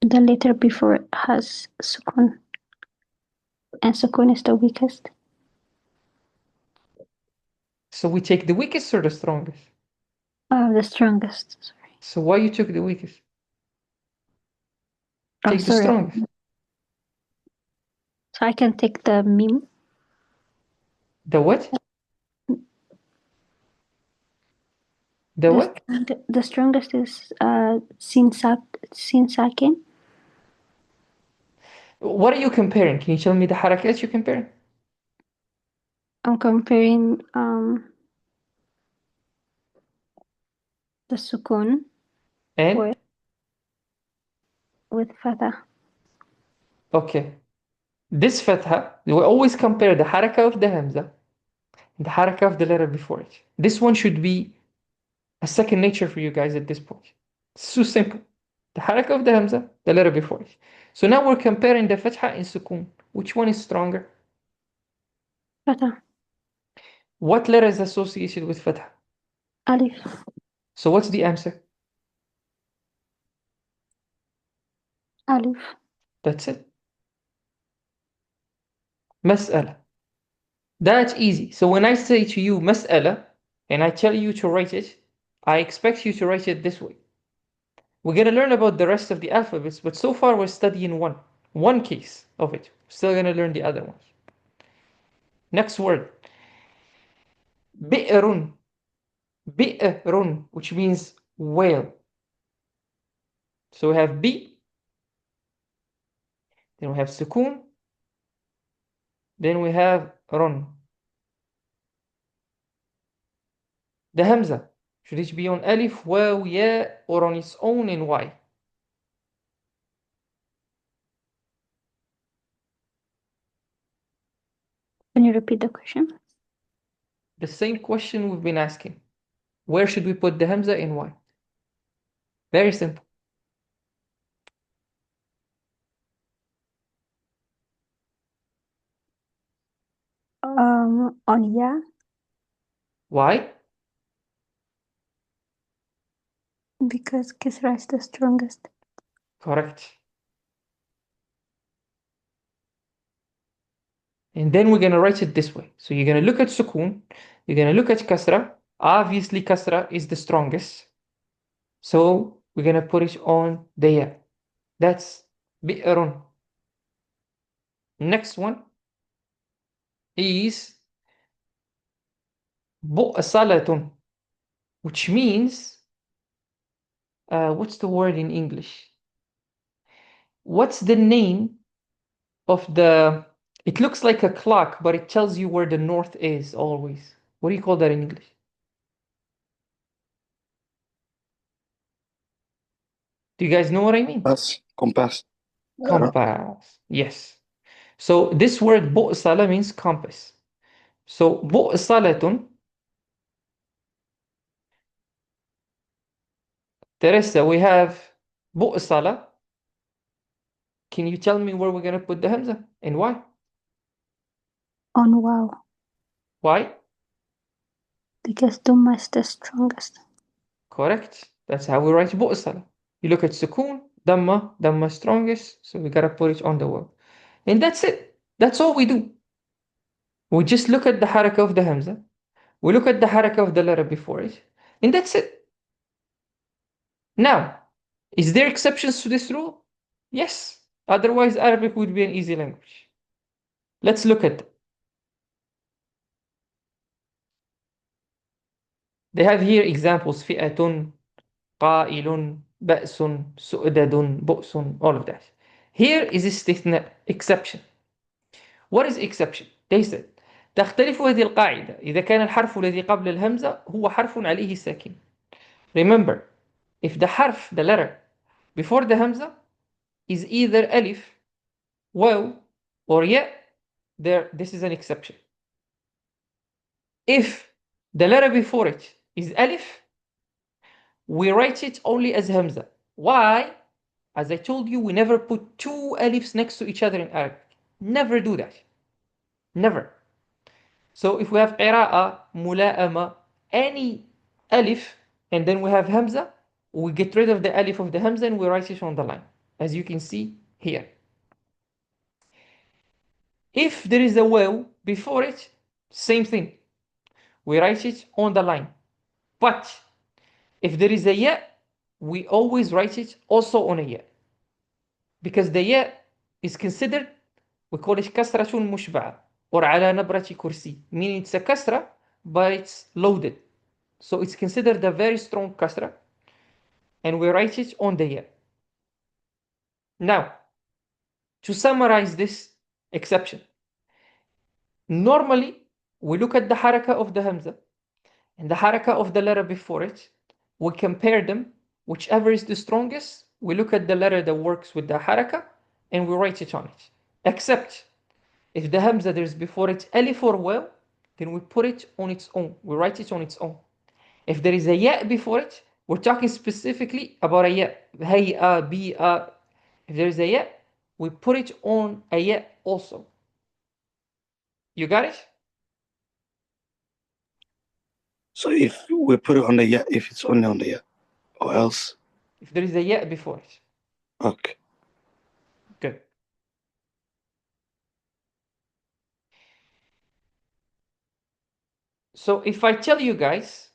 the letter before has sukun. And sukun is the weakest. So we take the weakest or the strongest? The strongest. Sorry. So why you took the weakest? Take the sorry. strongest. So I can take the meme. The what? The what? The strongest is sin sakin. What are you comparing? Can you tell me the harakat you're comparing? I'm comparing the sukun And with fatha. okay, this fatha, we always compare the haraka of the hamza and the haraka of the letter before it. This one should be a second nature for you guys at this point. It's so simple. The haraka of the hamza, the letter before it. So now we're comparing the fatha and sukun. Which one is stronger? Fatha. What letter is associated with fatha? Alif. So what's the answer? Alif. That's it. Mas'ala. That's easy. So when I say to you mas'ala and I tell you to write it, I expect you to write it this way. We're going to learn about the rest of the alphabets, but so far we're studying one case of it. We're still going to learn the other ones. Next word. Bi'run. Bi'run, which means whale. So we have bi, then we have sukun, then we have run. The hamza, should it be on alif, waw, ya, or on its own in y? Can you repeat the question? The same question we've been asking. Where should we put the hamza in y? Very simple. On ya. Why? Because Kisra is the strongest. Correct. And then we're going to write it this way. So you're going to look at sukun, you're going to look at kasra. Obviously, kasra is the strongest. So we're going to put it on the ya. That's bi'run. Next one is bu'salatun, which means, what's the word in English? What's the name of it looks like a clock, but it tells you where the north is always. What do you call that in English? Do you guys know what I mean? Compass. Compass. Yes. So this word bu'sala means compass. So bu'salatun, Teresa, we have bu'sala. Can you tell me where we're going to put the hamza and why? On wow. Why? Because Dhamma is the strongest. Correct. That's how we write bu'sala. You look at sukun, dhamma strongest, so we gotta put it on the word. And that's it. That's all we do. We just look at the haraka of the hamza. We look at the haraka of the letter before it. And that's it. Now, is there exceptions to this rule? Yes. Otherwise, Arabic would be an easy language. Let's look at them. They have here examples. فئة, قائل, بأس, سؤدد, بؤس, all of that. Here is استثناء, exception. What is exception? They said تختلف هذه القاعدة إذا كان الحرف الذي قبل الهمزة هو حرف عليه ساكن. Remember, if the حرف, the letter, before the hamza is either alif, waw, or ya, this is an exception. If the letter before it is alif, we write it only as hamza. Why? As I told you, we never put two alifs next to each other in Arabic. Never do that. Never. So if we have qira'a, mula'ama, any alif, and then we have hamza, we get rid of the alif of the hamza and we write it on the line, as you can see here. If there is a waw before it, same thing. We write it on the line. But if there is a ya, we always write it also on a ya. Because the ya is considered, we call it kasratun mushba'a, or ala nabrati kursi, meaning it's a kasra, but it's loaded. So it's considered a very strong kasra, and we write it on the ya. Now, to summarize this exception, normally we look at the haraka of the hamza and the haraka of the letter before it. We compare them. Whichever is the strongest, we look at the letter that works with the haraka and we write it on it. Except if the hamza there's before it alif or waw, then we put it on its own. We write it on its own. If there is a ya before it, we're talking specifically about a ya. Hay'a, bi'a. If there is a ya, we put it on a ya also. You got it? So if we put it on the ya, if it's only on the ya, or else, If there is a ya before it. okay. Good. So if I tell you guys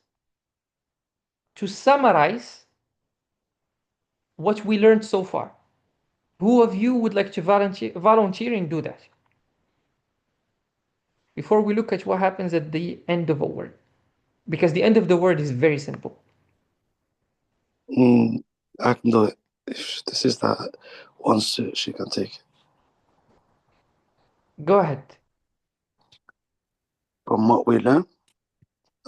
to summarize what we learned so far, who of you would like to volunteer and do that? Before we look at what happens at the end of a word. Because the end of the word is very simple. I can do it. If this is that once she can take it. Go ahead. From what we learned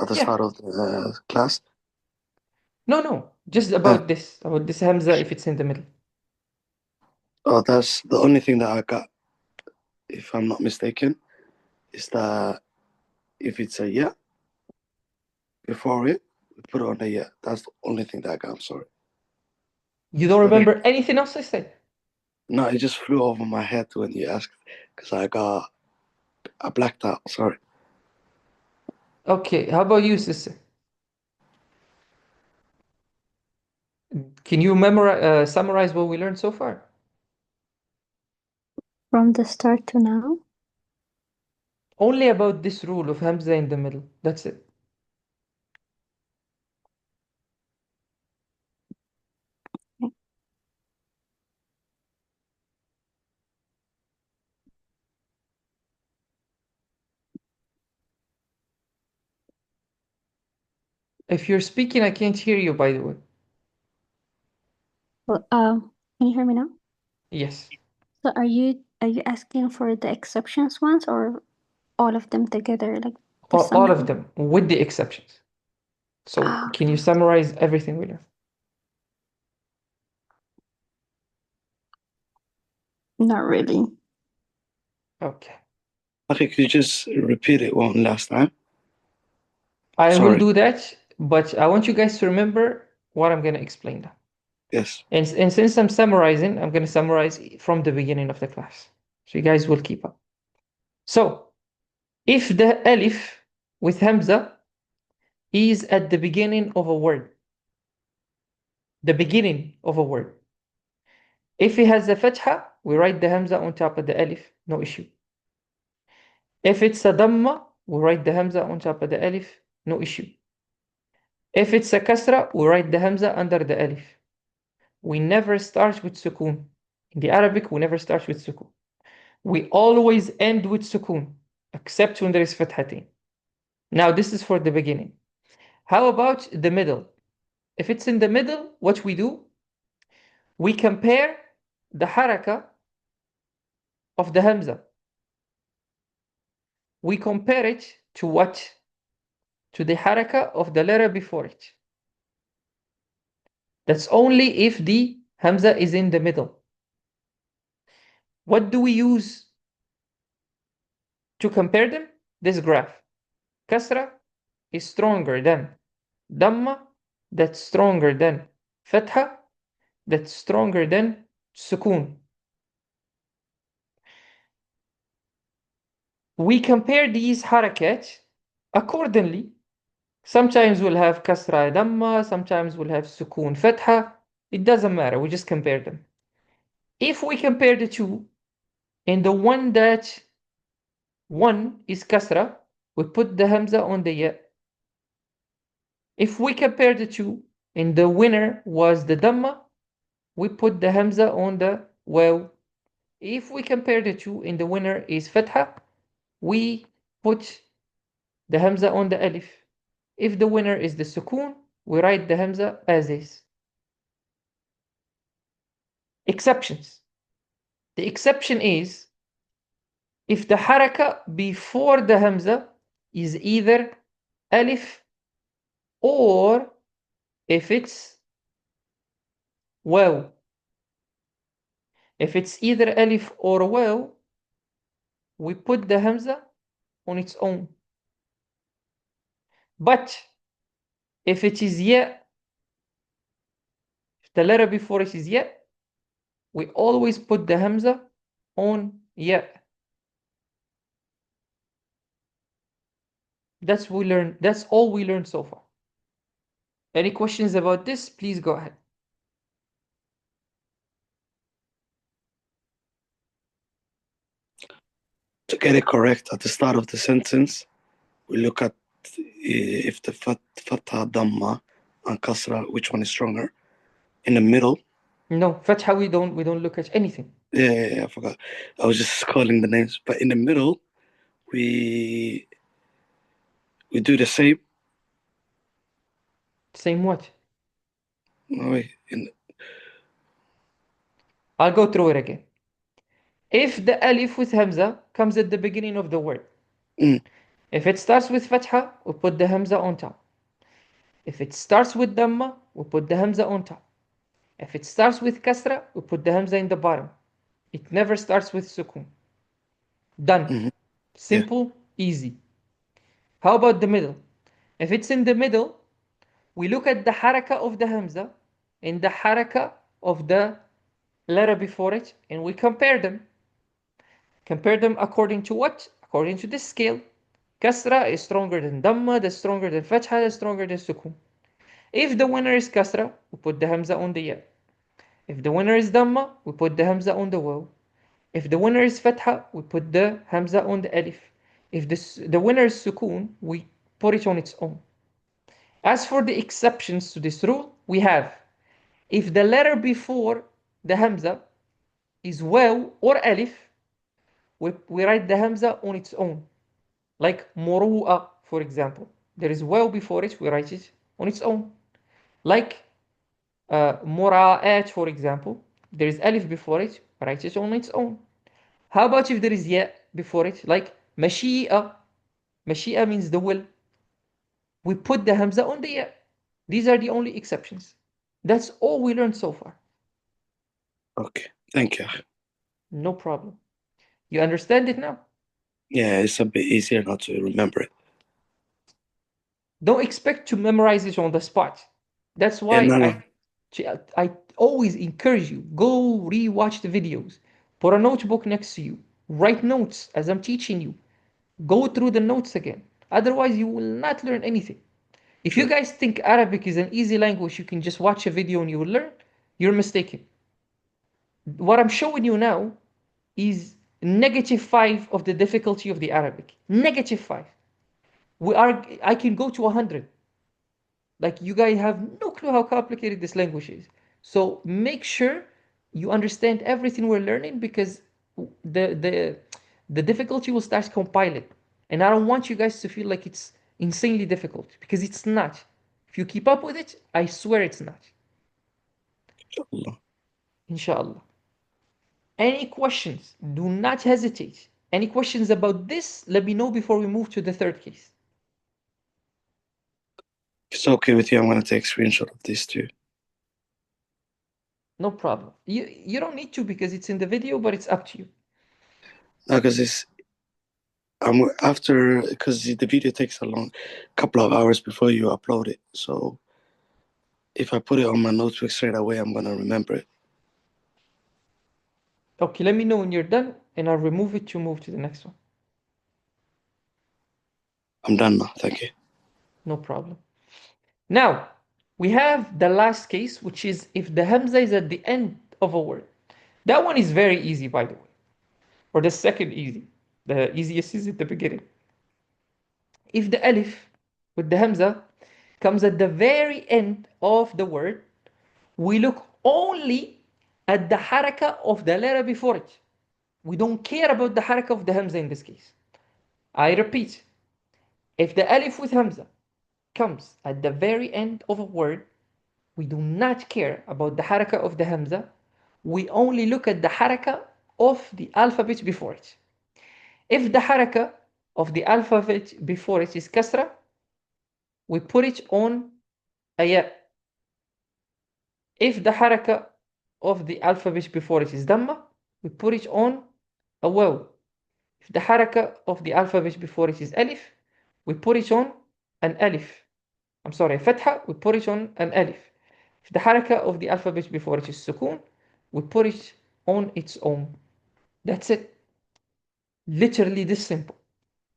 at the Yeah. start of the class. No. Just about this hamza if it's in the middle. Oh, that's the only thing that I got, if I'm not mistaken, is that if it's a ya before it, we put it on the ya. That's the only thing that I got. I'm sorry. You don't remember anything else I said? No, it just flew over my head when you asked, because I blacked out. Sorry. Okay, how about you, sister? Can you summarize what we learned so far? From the start to now? Only about this rule of hamza in the middle. That's it. If you're speaking, I can't hear you, by the way. Well, can you hear me now? Yes. So are you asking for the exceptions ones or all of them together? Like the All of summary? them, with the exceptions. So can you summarize everything we learned? Not really. Okay. Okay, could you just repeat it one last time? I will Sorry. do that, but I want you guys to remember what I'm going to explain now. Yes. And since I'm summarizing, I'm going to summarize from the beginning of the class. So you guys will keep up. So if the alif with hamza is at the beginning of a word, the beginning of a word. If it has a fatha, we write the hamza on top of the alif, no issue. If it's a dhamma, we write the hamza on top of the alif, no issue. If it's a kasra, we write the hamza under the alif. We never start with sukun. In the Arabic, we never start with sukun. We always end with sukun, except when there is fathatin. Now, this is for the beginning. How about the middle? If it's in the middle, what we do? We compare the haraka of the hamza. We compare it to what? To the haraka of the letter before it. That's only if the hamza is in the middle. What do we use to compare them? This graph. Kasra is stronger than Dhamma, that's stronger than Fatha, that's stronger than Sukun. We compare these harakat accordingly. Sometimes we'll have Kasra Dhamma, sometimes we'll have Sukun Fatha. It doesn't matter, we just compare them. If we compare the two, and the one that one is Kasra, we put the Hamza on the Ya. If we compare the two, and the winner was the Dhamma, we put the Hamza on the Waw. If we compare the two and the winner is Fatha, we put the Hamza on the Alif. If the winner is the Sukun, we write the Hamza as is. Exceptions. The exception is if the Haraka before the Hamza is either alif, or if it's waw. If it's either alif or waw, we put the hamza on its own. But if it is ya, if the letter before it is ya, we always put the hamza on ya. That's all we learned so far. Any questions about this? Please go ahead. To get it correct at the start of the sentence, we look at if the fatha, dhamma, and kasra, which one is stronger. In the middle. No, fatha we don't look at anything. Yeah, I forgot. I was just calling the names. But in the middle, we do the same. Same what? No, wait. I'll go through it again. If the alif with hamza comes at the beginning of the word, if it starts with fatha, we put the hamza on top. If it starts with dhamma, we put the hamza on top. If it starts with kasra, we put the hamza in the bottom. It never starts with sukun. Done. Simple, easy. How about the middle? If it's in the middle, we look at the haraka of the hamza and the haraka of the letter before it, and we compare them. Compare them according to what? According to this scale. Kasra is stronger than dhamma, that's stronger than fatha, that's stronger than sukun. If the winner is kasra, we put the hamza on the ya. If the winner is dhamma, we put the hamza on the waw. If the winner is fatha, we put the hamza on the alif. If the winner is sukun, we put it on its own. As for the exceptions to this rule, we have, if the letter before the hamza is waw or alif, we write the hamza on its own. Like muru'a, for example. There is waw before it, we write it on its own. Like mura'at, for example. There is alif before it, we write it on its own. How about if there is ya before it? Like mashi'a. Mashi'a means the will. We put the hamza on the ya. These are the only exceptions. That's all we learned so far. Okay, thank you. No problem. You understand it now? Yeah, it's a bit easier now to remember it. Don't expect to memorize it on the spot. That's why I always encourage you, go re-watch the videos. Put a notebook next to you. Write notes as I'm teaching you. Go through the notes again. Otherwise, you will not learn anything. If you guys think Arabic is an easy language, you can just watch a video and you will learn, you're mistaken. What I'm showing you now is -5 of the difficulty of the Arabic. -5. I can go to 100. Like, you guys have no clue how complicated this language is. So make sure you understand everything we're learning, because the difficulty will start compiling. And I don't want you guys to feel like it's insanely difficult, because it's not. If you keep up with it, I swear it's not. Inshallah. Any questions? Do not hesitate. Any questions about this? Let me know before we move to the third case. If it's okay with you, I'm going to take a screenshot of these two. No problem. You don't need to, because it's in the video, but it's up to you. No, because because the video takes a couple of hours before you upload it. So if I put it on my notebook straight away, I'm going to remember it. Okay, let me know when you're done, and I'll remove it to move to the next one. I'm done now. Thank you. No problem. Now, we have the last case, which is if the hamza is at the end of a word. That one is very easy, by the way. Or the second easy. The easiest is at the beginning. If the alif with the hamza comes at the very end of the word, we look only at the haraka of the letter before it. We don't care about the haraka of the hamza in this case. I repeat, if the alif with hamza comes at the very end of a word, we do not care about the haraka of the hamza. We only look at the haraka of the alphabet before it. If the haraka of the alphabet before it is kasra, we put it on a ya. If the haraka of the alphabet before it is dhamma, we put it on a waw. If the haraka of the alphabet before it is alif, we put it on an alif. I'm sorry, fatha, we put it on an alif. If the haraka of the alphabet before it is sukun, we put it on its own. That's it. Literally this simple.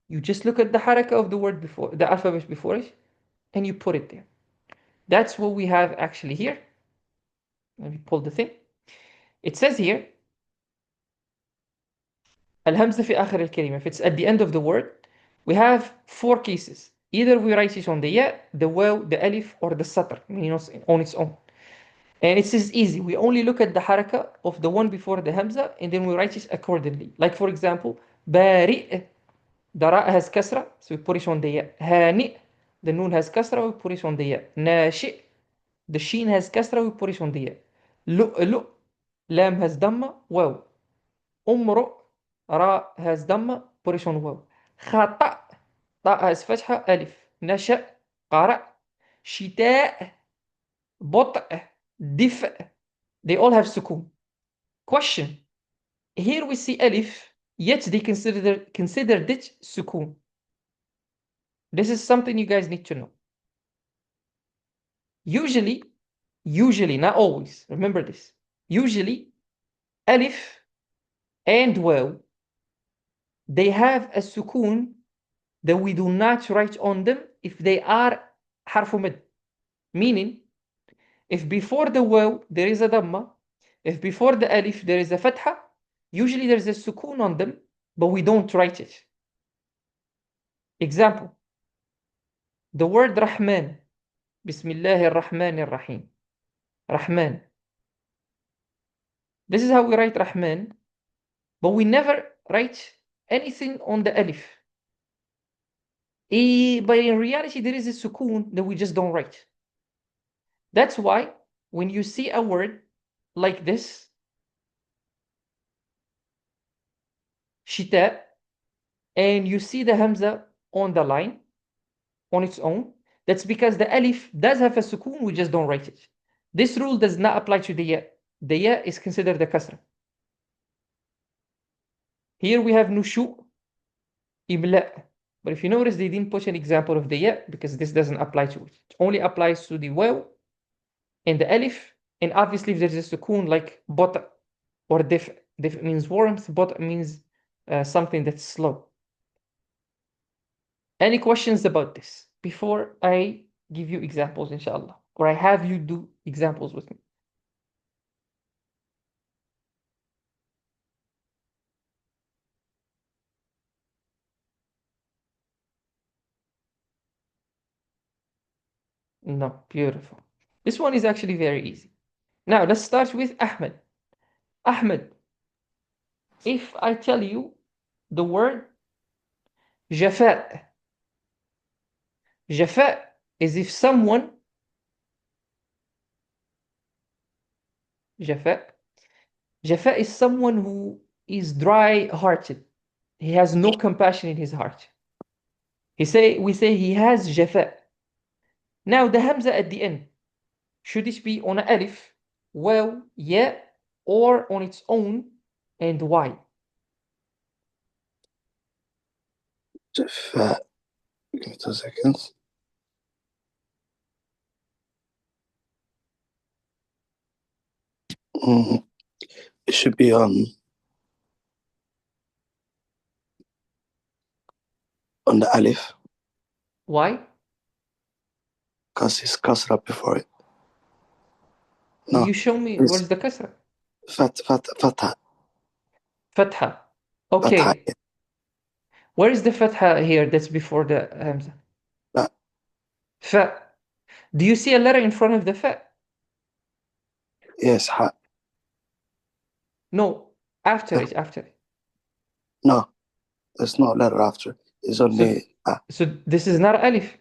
You just look at the haraka of the word before, the alphabet before it, and you put it there. That's what we have actually here. Let me pull the thing. It says here, الهمزة في آخر الكلمة. If it's at the end of the word, we have four cases. Either we write it on the ya, the waw, the alif, or the satr, meaning on its own. And it is easy. We only look at the haraka of the one before the hamza, and then we write it accordingly. Like for example, bari', the ra has kasra, so we put it on the ya. Hani', the noon has kasra, we put it on the ya. Nashi', the sheen has kasra, we put it on the ya. Lu'lu', lam has dhamma, waw. Umru', ra has dhamma, put it on waw. Khata', ta has fatha, alif. Nasha', qara'. Shita', bot', dif'. They all have sukun. Question. Here we see alif, yet they considered it sukun. This is something you guys need to know. Usually, not always, remember this. Usually, alif and waw, they have a sukun that we do not write on them if they are harfu mad. Meaning, if before the waw there is a dhamma, if before the alif there is a fatha, usually there's a sukun on them, but we don't write it. Example, the word Rahman, Bismillahir Rahmanir Rahim. Rahman. This is how we write Rahman, but we never write anything on the alif. But in reality, there is a sukun that we just don't write. That's why when you see a word like this, shita, and you see the hamza on the line, on its own, that's because the alif does have a sukun, we just don't write it. This rule does not apply to the ya. The ya is considered the kasra. Here we have nushu, imla. But if you notice, they didn't put an example of the ya because this doesn't apply to it. It only applies to the waw and the alif. And obviously, if there's a sukun like bot or dif, dif means warmth, bot means something that's slow. Any questions about this before I give you examples, inshallah? Or I have you do examples with me? No, beautiful. This one is actually very easy. Now, let's start with Ahmed. Ahmed, if I tell you the word Jafa, Jafa is if someone, Jafa, Jafa is someone who is dry-hearted. He has no compassion in his heart. We say he has Jafa. Now, the Hamza at the end, should it be on a alif, waw, ya, or on its own, and why? Give me 2 seconds. It should be on the alif Why? because it's kasra before it. Will No, you show me it's where's the kasra? fatha. Fatha. Okay. Fatha. Where is the fatha here that's before the hamza? Fa. Fa. Do you see a letter in front of the fa? Yes, ha. No, after Yeah. it, after it. No, there's no letter after. It's only So this is not alif.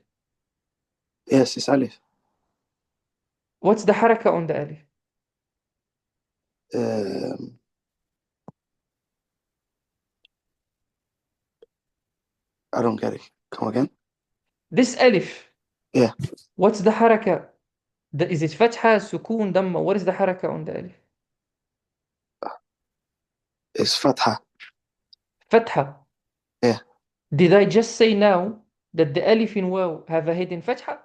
yes, it's alif. What's the haraka on the alif? I don't get it. Come again? This alif, Yeah. what's the haraka? Is it fatha, sukun, damma? What is the haraka on the alif? It's fatha. Fatha. Yeah. Did I just say now that the alif in waw have a hidden fatha?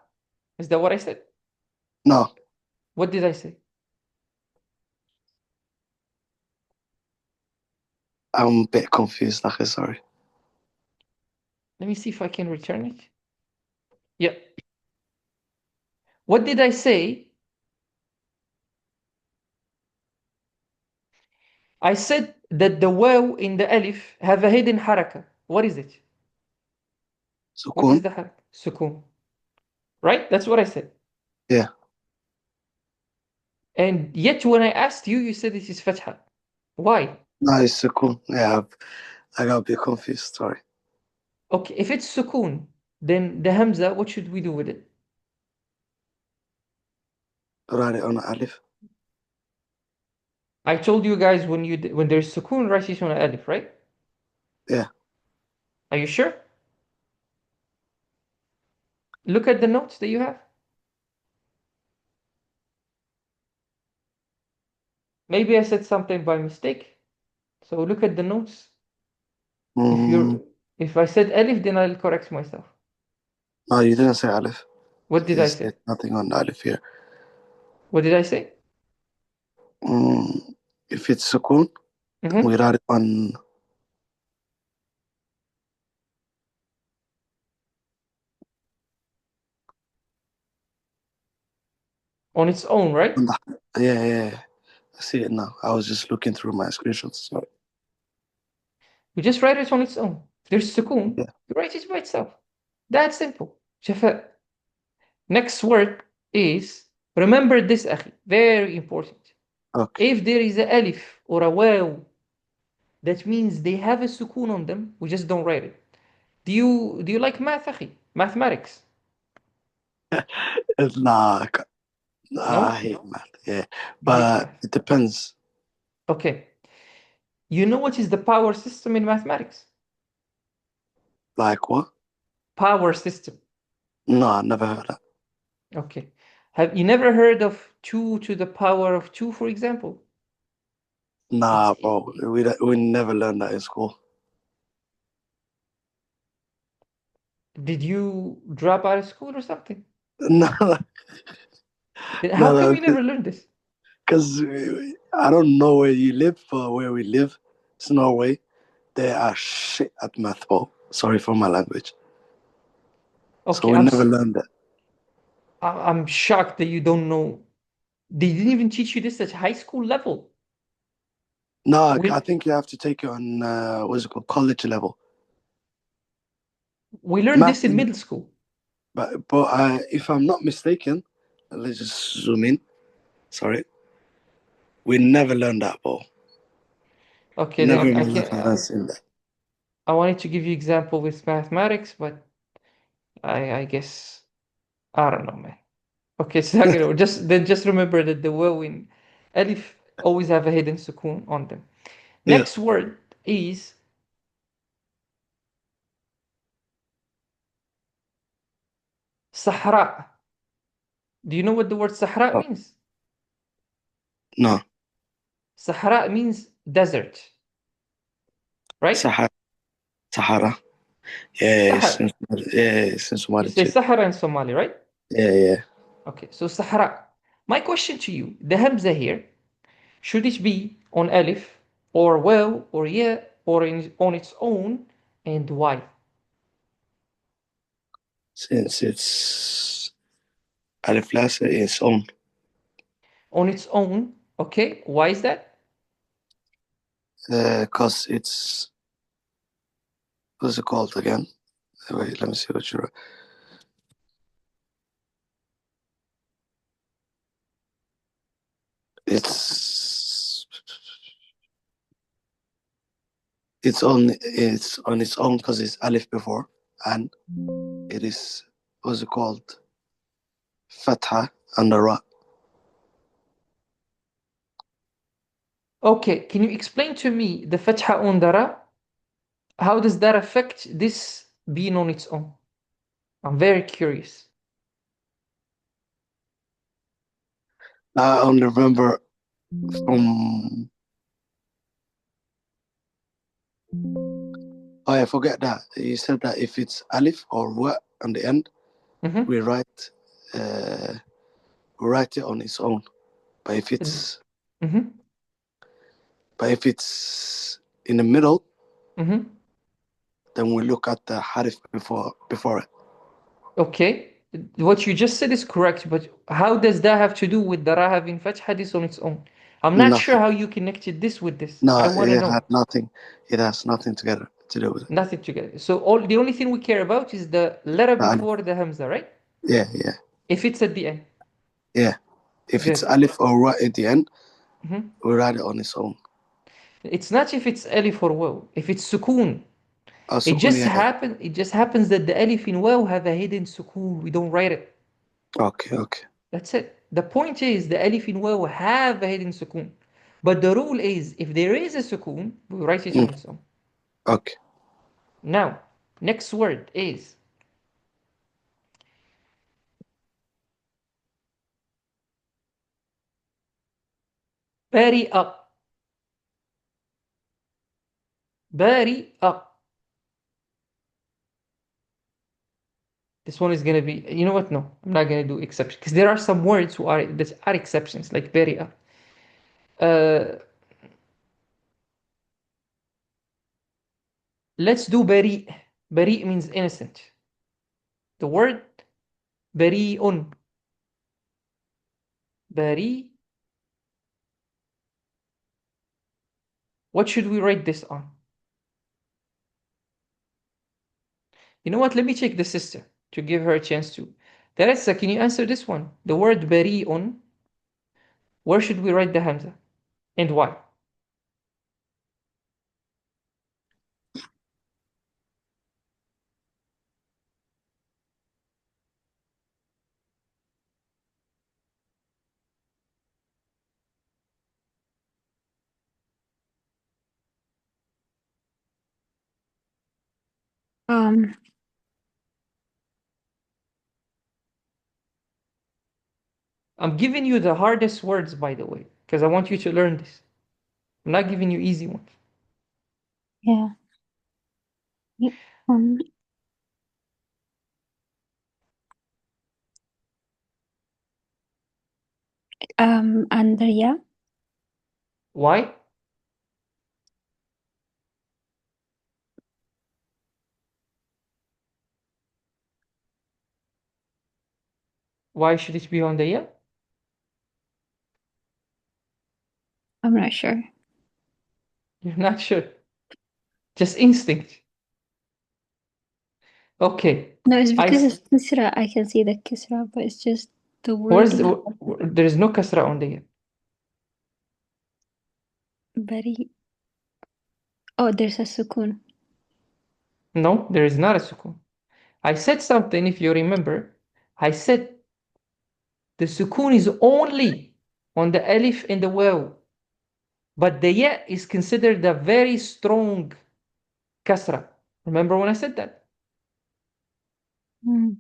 Is that what I said? No, What did I say? I'm a bit confused. Like, sorry. Let me see if I can return it. Yeah. What did I say? I said that the waw in the alif have a hidden haraka. What is it? What is Sukun. the haraka? Sukun. Right? That's what I said. Yeah. And yet when I asked you, you said it is fatha. Why? No, it's sukun. Yeah, I got a bit confused. Sorry. Okay, if it's sukun, then the hamza, what should we do with it? Write it on alif. I told you guys when there's sukun, write it on an alif, right? Yeah. Are you sure? Look at the notes that you have. Maybe I said something by mistake. So look at the notes. Mm, If I said alif, then I'll correct myself. no, you didn't say alif. What did I say? There's nothing on alif here. What did I say? If it's sukun, Mhm. we write it on. On its own, right? Yeah. I see it now. I was just looking through my screenshots. Sorry. You just write it on its own. If there's sukun, Yeah. you write it by itself. That's simple. Shafa. Next word is, remember this, akhi, very important. Okay. If there is a alif or a waw, that means they have a sukun on them, we just don't write it. Do you like math, akhi? Mathematics? Nah, I No? hate math. Yeah, You hate but math. it depends. Okay. You know what is the power system in mathematics? Like what? Power system. No, I never heard that. Okay. Have you never heard of 2 to the power of 2, for example? Nah, It's bro. We never learned that in school. Did you drop out of school or something? No, Then how come no, you never learned this? because I don't know where you live, but where we live, it's Norway. They are shit at math, bro. Sorry for my language. So Okay, we never learned that. I'm shocked that you don't know. They didn't even teach you this at high school level. No, I We think you have to take it on what's it called, college level. we learned Math, this in middle school. but if I'm not mistaken, let's just zoom in. Sorry, we never learned that, bro. Okay, Never then in my life have I seen that. I wanted to give you example with mathematics, but I guess I don't know, man. Okay, so just remember that the waw in alif always have a hidden sukun on them. Yeah. Next word is Sahra. Do you know what the word Sahra Oh, means? no, Sahara means desert, right? Sahara. Sahara. Yeah, Sahara. it's in You Somali say too. Sahara in Somali, right? Yeah. Okay, so Sahara. My question to you, the Hamza here, should it be on Alif or waw or ya or on its own, and why? Since it's Alif Lasa its own, On its own, okay, why is that? because it's what's it called again? Wait, let me see what you wrote. It's it's on its own because it's Alif before, and it is what's it called? Fatha and the Ra. Okay, can you explain to me the Fatha on the Ra? How does that affect this being on its own? I'm very curious. I only remember from. Oh, I forget that. You said that if it's alif or wa on the end, Mhm. we write it on its own. But if it's Mhm. in the middle, Mhm. then we look at the harif before it. Okay. What you just said is correct, but how does that have to do with the ra having fatha this on its own? I'm not sure Nothing. how you connected this with this. No, I want to it had know. nothing. It has nothing together to do with it. Nothing together. So the only thing we care about is the letter The alif. before the hamza, right? Yeah. If it's at the end. Yeah. If it's Good. alif or wa at the end, Mhm. we write it on its own. It's not if it's alif or waw. If it's sukoon, Oh, sukun, yeah. it just happens that the alif in waw have a hidden sukoon. We don't write it. Okay. That's it. The point is the alif in waw have a hidden sukoon. But the rule is if there is a sukoon, we write it on its own. Okay. Now, next word is bari'a. Bari'a. This one is gonna be, you know what? No, I'm not gonna do exception because there are some words that are exceptions, like bari'a. Let's do bari'. Bari' means innocent. The word bari'un. Bari. What should we write this on? You know what? Let me check the sister to give her a chance to. Teresa, can you answer this one? The word bari'un. Where should we write the hamza? And why? Um, I'm giving you the hardest words, by the way, because I want you to learn this. I'm not giving you easy ones. yeah. Um, Andrea, Why? Why should it be on the ya? I'm not sure. You're not sure. Just instinct. Okay. No, it's I because it's Kisra. I can see the Kisra, but it's just the where's wording. there is no kasra on the ya. Very. Oh, there's a sukun. No, there is not a sukun. I said something, if you remember. I said the sukun is only on the alif and the waw, but the ya is considered a very strong kasra. Remember when I said that?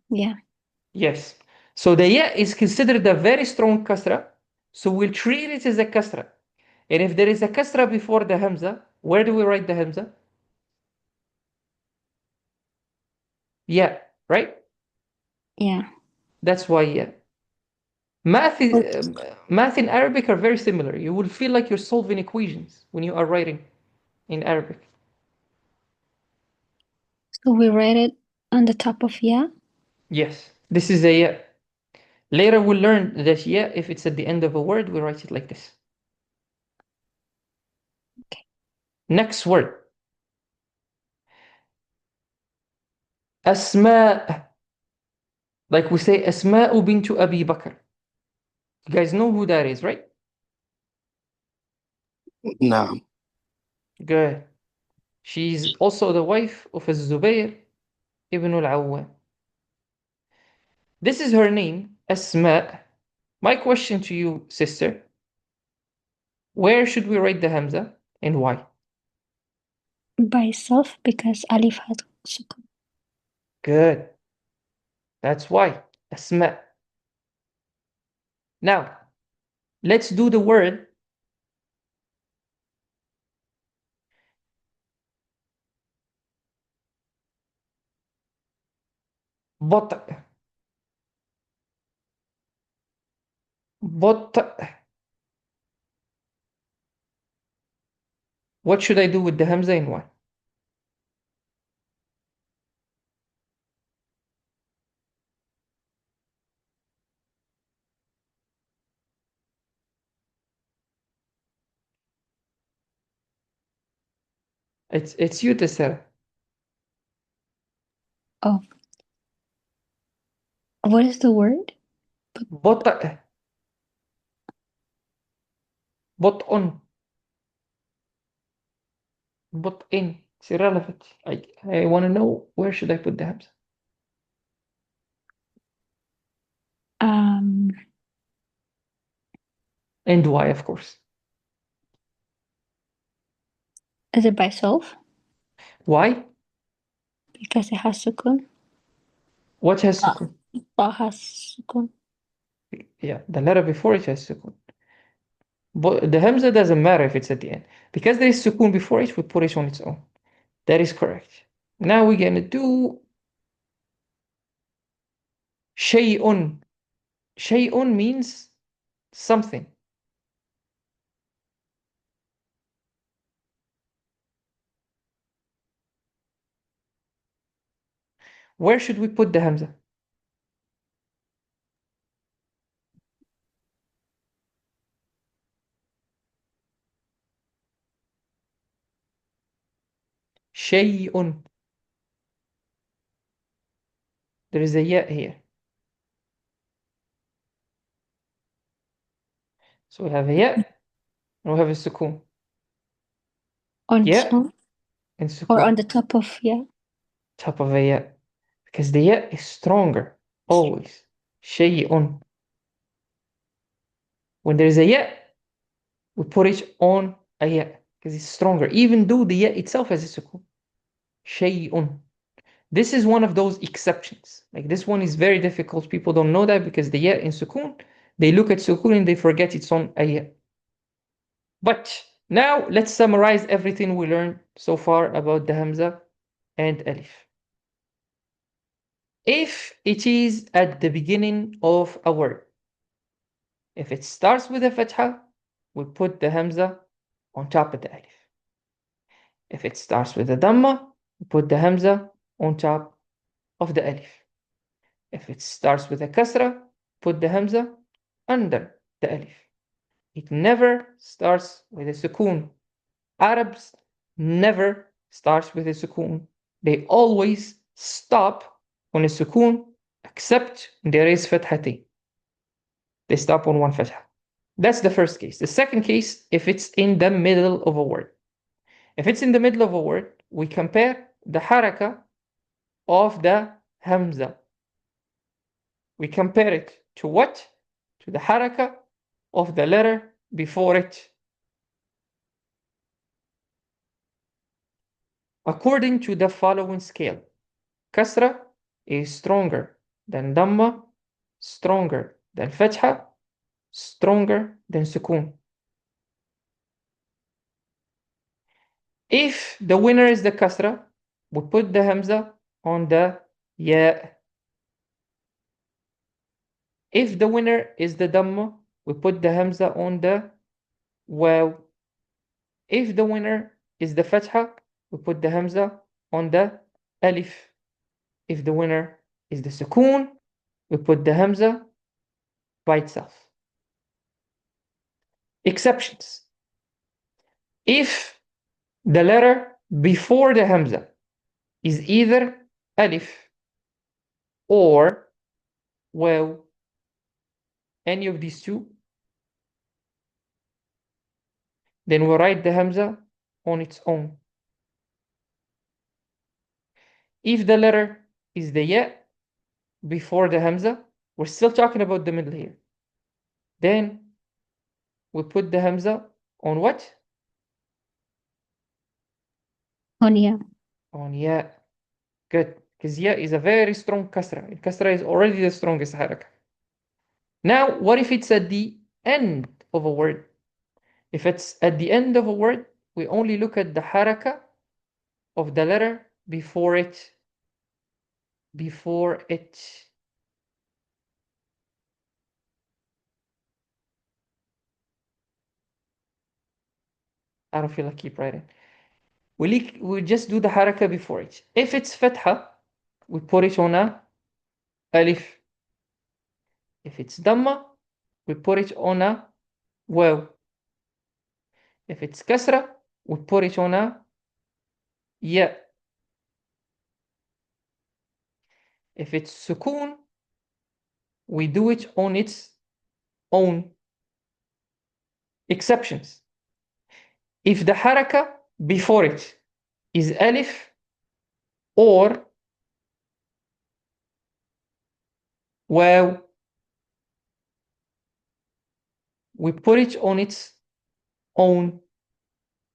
Yeah. Yes. So the ya is considered a very strong kasra, so we'll treat it as a kasra. And if there is a kasra before the hamza, where do we write the hamza? Yeah, right? Yeah. That's why yeah. Math, Oh, math in Arabic are very similar. You will feel like you're solving equations when you are writing in Arabic. so we write it on the top of yeah. Yes, this is a yeah. Later we'll learn that yeah, if it's at the end of a word, we write it like this. Okay. Next word. Asma. Like we say, Asma'u bintu Abi Bakr. You guys know who that is, right? No. Good. She's also the wife of Az-Zubayr ibn al-Awwam. This is her name, Asma. My question to you, sister, where should we write the Hamza and why? By itself because Alif has sukun. Good. That's why. أسماء. Now, let's do the word بطء. بطء. What should I do with the hamza and why? It's you, Tessera. Oh. What is the word? بطء. بطء. بطء. It's irrelevant. I want to know where should I put the hamza? And why, of course. Is it by self? Why? Because it has sukun. What has sukun? Ba has sukun. Yeah, the letter before it has sukun. But the hamza doesn't matter if it's at the end. Because there is sukun before it, we put it on its own. That is correct. Now we're gonna do shay'un. Shay'un means something. Where should we put the hamza? Shay'un. There is a ya here. So we have a ya and we have a sukun. On its Ya own? and Or sukun. on the top of, yeah. Top of a ya. Because the ya is stronger. Always. Shay'un. When there is a ya, we put it on a ya. Because it's stronger. Even though the ya itself has a sukun. Shay'un. This is one of those exceptions. Like this one is very difficult. People don't know that because the ya in sukun, they look at sukun and they forget it's on a ya. But now let's summarize everything we learned so far about the hamza and alif. If it is at the beginning of a word, if it starts with a fatha, we put the hamza on top of the alif. If it starts with a dhamma, we put the hamza on top of the alif. If it starts with a kasra, put the hamza under the alif. It never starts with a sukoon. Arabs never starts with a sukoon. They always stop on a sukoon except there is fathati. They stop on one fatha. That's the first case. The second case, if it's in the middle of a word. If it's in the middle of a word, we compare the haraka of the hamza. We compare it to what? To the haraka of the letter before it. According to the following scale. Kasra is stronger than dhamma, stronger than fatha, stronger than sukun. If the winner is the kasra, we put the hamza on the ya. If the winner is the dhamma, we put the hamza on the waw. If the winner is the fatha, we put the hamza on the alif. If the winner is the sukun, we put the hamza by itself. Exceptions. If the letter before the hamza is either alif or waw, any of these two, then we write the hamza on its own. If the letter is the ya before the hamza, we're still talking about the middle here. Then we put the hamza on what? On, yeah. On ya. Good. because ya is a very strong kasra. And kasra is already the strongest haraka. Now, what if it's at the end of a word? If it's at the end of a word, we only look at the haraka of the letter before it. I don't feel like keep writing. We just do the haraka before it. If it's fatha, we put it on a alif. If it's dhamma, we put it on a waw. If it's kasra, we put it on a ya. If it's sukoon, we do it on its own. Exceptions. If the haraka before it is alif or waw, we put it on its own.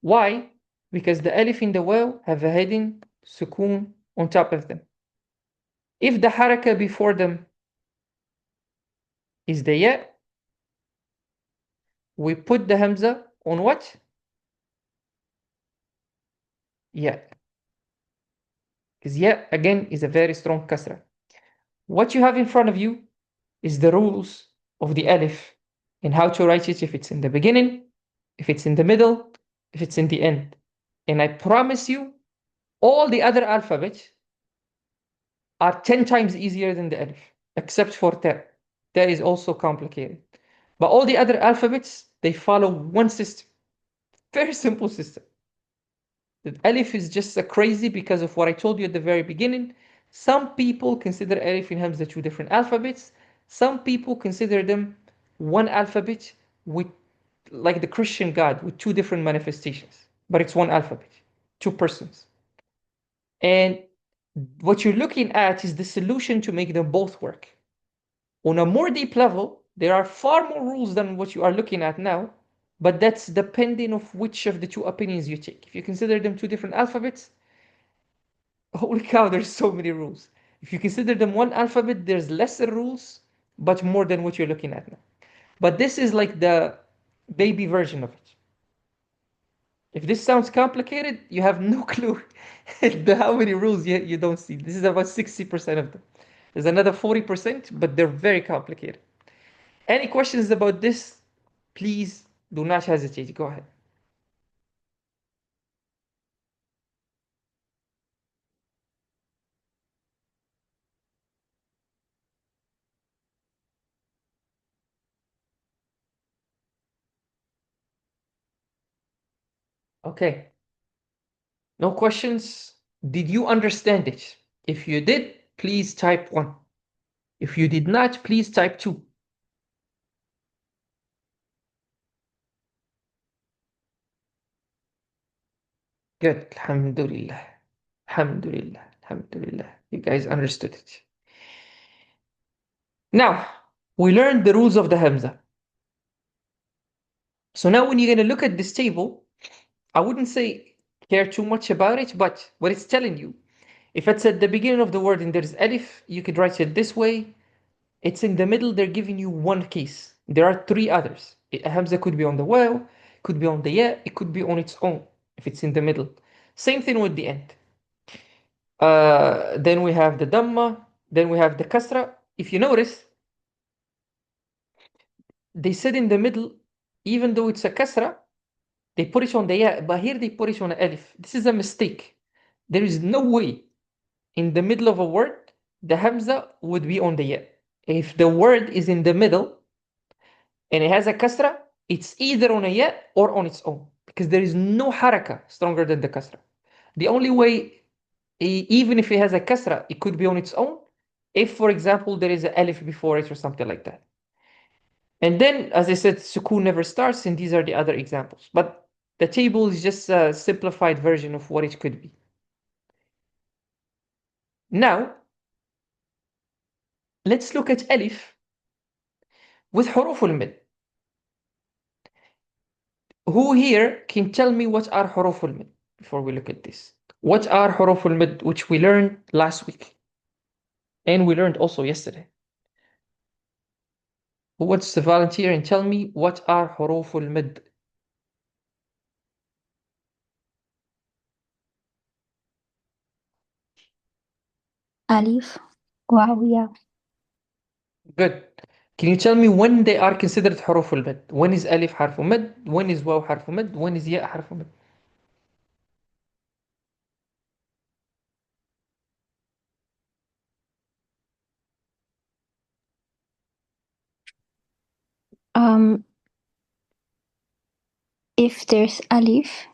Why? Because the alif in the waw have a heading sukoon on top of them. If the haraka before them is the ya, we put the hamza on what? Ya. Because ya, again, is a very strong kasra. What you have in front of you is the rules of the alif and how to write it if it's in the beginning, if it's in the middle, if it's in the end. And I promise you, all the other alphabets are 10 times easier than the alif, except for ta. Ta is also complicated. But all the other alphabets, they follow one system. Very simple system. The alif is just crazy because of what I told you at the very beginning. Some people consider alif and hamza two different alphabets. Some people consider them one alphabet with, like the Christian God, with two different manifestations. But it's one alphabet, two persons. And what you're looking at is the solution to make them both work. On a more deep level, there are far more rules than what you are looking at now, but that's depending of which of the two opinions you take. If you consider them two different alphabets, holy cow, there's so many rules. If you consider them one alphabet, there's lesser rules, but more than what you're looking at now. But this is like the baby version of it. If this sounds complicated, you have no clue how many rules you don't see. This is about 60% of them. There's another 40%, but they're very complicated. Any questions about this? Please do not hesitate. Go ahead. Okay. No questions? Did you understand it? If you did, please type 1. If you did not, please type 2. Good. Alhamdulillah. Alhamdulillah. Alhamdulillah. You guys understood it. Now, we learned the rules of the Hamza. So now when you're going to look at this table, I wouldn't say care too much about it, but what it's telling you, if it's at the beginning of the word and there's alif, you could write it this way. It's in the middle, they're giving you one case. There are 3 others. A hamza could be on the waw, could be on the ya, it could be on its own if it's in the middle. Same thing with the end. Then we have the dhamma, then we have the kasra. If you notice, they said in the middle, even though it's a kasra, they put it on the ya, but here they put it on the alif. This is a mistake. There is no way in the middle of a word, the hamza would be on the ya. If the word is in the middle and it has a kasra, it's either on a ya or on its own, because there is no haraka stronger than the kasra. The only way, even if it has a kasra, it could be on its own, if, for example, there is an alif before it or something like that. And then, as I said, sukoon never starts, and these are the other examples. But the table is just a simplified version of what it could be. Now, let's look at alif with huruf al-mid. Who here can tell me what are huruf al-mid before we look at this? What are حروف المد, which we learned last week and we learned also yesterday? Who wants to volunteer and tell me what are حروف المد? ألف واو ياء. Good. Can you tell me when they are considered حروف المد? When is ألف حرف مد? When is واو حرف مد? When is ياء حرف مد? Um, if there's alif,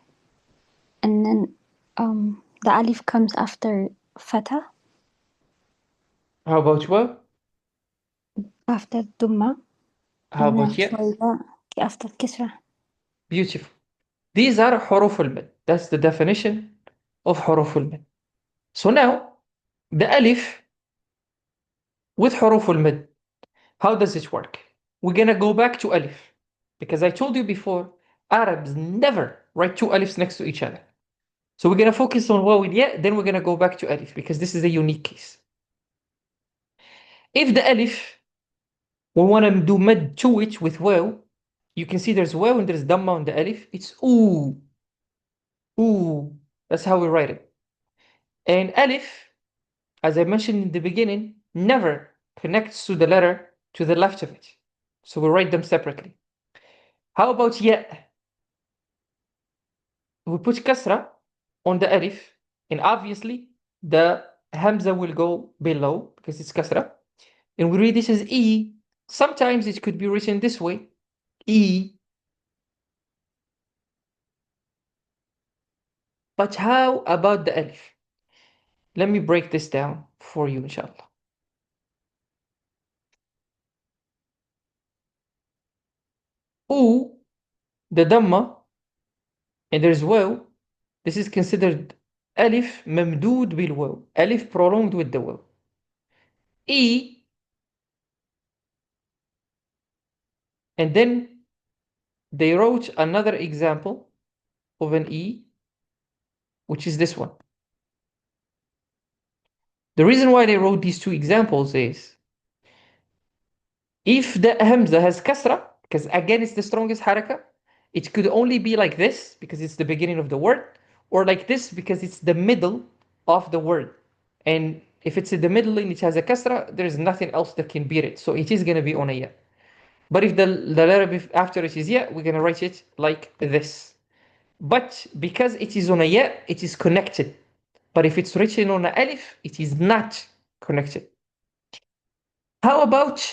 and then the alif comes after fatha, How about واو? after dhamma, How and then about ياء? شوية after kisra. Beautiful. These are حروف المد. That's the definition of حروف المد. So now, the ألف with حروف المد, how does it work? We're gonna go back to ألف. Because I told you before, Arabs never write two alifs next to each other. So we're gonna focus on واو and ياء, then we're gonna go back to ألف, because this is a unique case. If the ألف, we wanna do mad to it with واو, you can see there's واو and there's dhamma on the ألف. It's ooh. Ooh. That's how we write it. And ألف, as I mentioned in the beginning, never connects to the letter to the left of it. So we write them separately. How about ياء? We put kasra on the alif, and obviously the hamza will go below because it's kasra. And we read this as E. Sometimes it could be written this way, E. But how about the alif? Let me break this down for you, inshallah. U, the dhamma, and there's waw. This is considered alif mamdood bil waw. Alif prolonged with the waw. E, and then they wrote another example of an E, which is this one. The reason why they wrote these two examples is if the hamza has kasra, because again it's the strongest haraka, it could only be like this because it's the beginning of the word, or like this because it's the middle of the word. And if it's in the middle and it has a kasra, there's nothing else that can beat it. So it is going to be on a ya. But if the letter after it is ya, we're going to write it like this. But because it is on a ya, it is connected. But if it's written on a alif, it is not connected. How about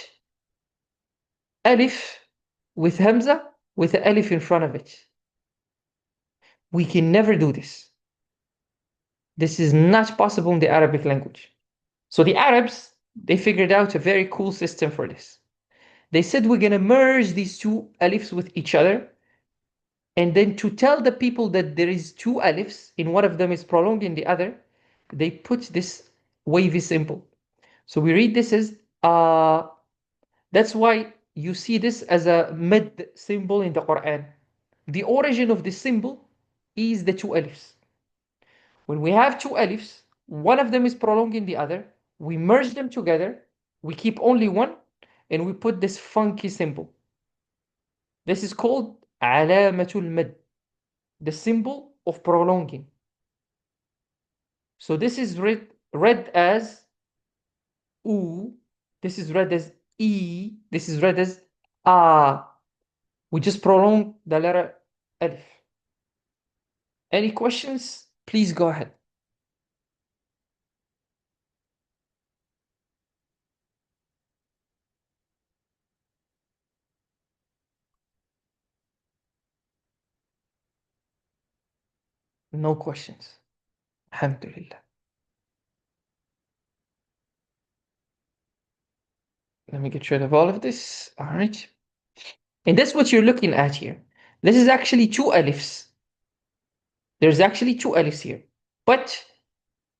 alif with hamza with the alif in front of it? We can never do this. This is not possible in the Arabic language. So the Arabs, they figured out a very cool system for this. They said we're going to merge these two alifs with each other. And then to tell the people that there is two alifs, and one of them is prolonged in the other, they put this wavy symbol. So we read this as that's why you see this as a mid symbol in the Quran. The origin of this symbol is the two alifs. When we have two alifs, one of them is prolonging the other, we merge them together, we keep only one, and we put this funky symbol. This is called alamatul mad, the symbol of prolonging. So this is read as U, this is read as E, this is read as A. We just prolong the letter Alif. Any questions? Please go ahead. No questions. Alhamdulillah. Let me get rid of all of this. All right. And that's what you're looking at here. This is actually two alifs. There's actually two alifs here. But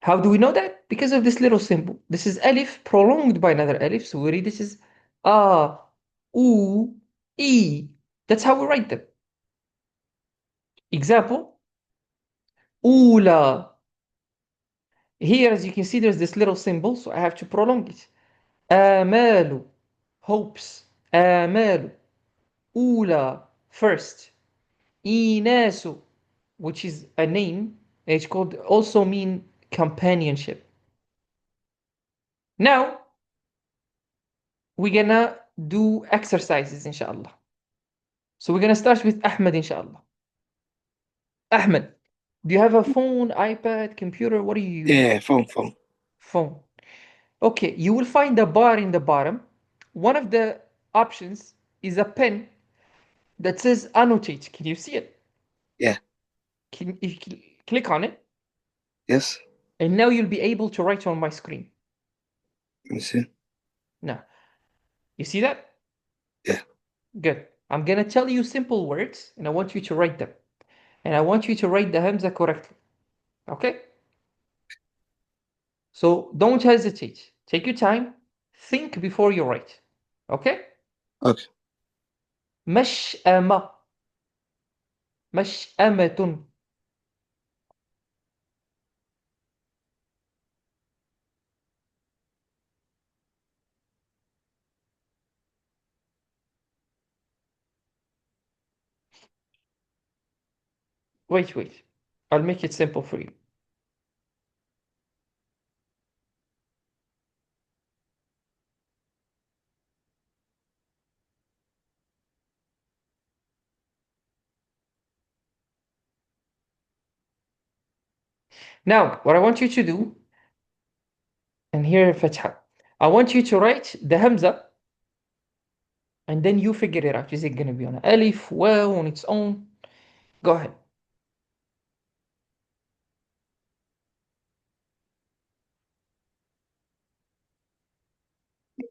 how do we know that? Because of this little symbol. This is alif prolonged by another alif. So we read this is a, u, e. That's how we write them. Example, ula. Here, as you can see, there's this little symbol, so I have to prolong it. آمال, hopes. آمال, أولى, first. إيناس, which is a name. It's called also mean companionship. Now, we're gonna do exercises, inshallah. So we're gonna start with Ahmed, inshallah. Ahmed, do you have a phone, iPad, computer? What do you use? Yeah, phone. Phone. Okay, you will find a bar in the bottom. One of the options is a pen that says annotate. Can you see it? Yeah. If you click on it, Yes. and now you'll be able to write on my screen. Let me see. Now, you see that? Yeah. Good. I'm gonna tell you simple words, and I want you to write them. And I want you to write the Hamza correctly. Okay? So don't hesitate. Take your time. Think before you write. Okay? Okay. مشأمة. مشأمة. Wait. I'll make it simple for you. Now, what I want you to do, and here Fatha, I want you to write the Hamza, and then you figure it out. Is it going to be on Alif, Waw, on its own? Go ahead.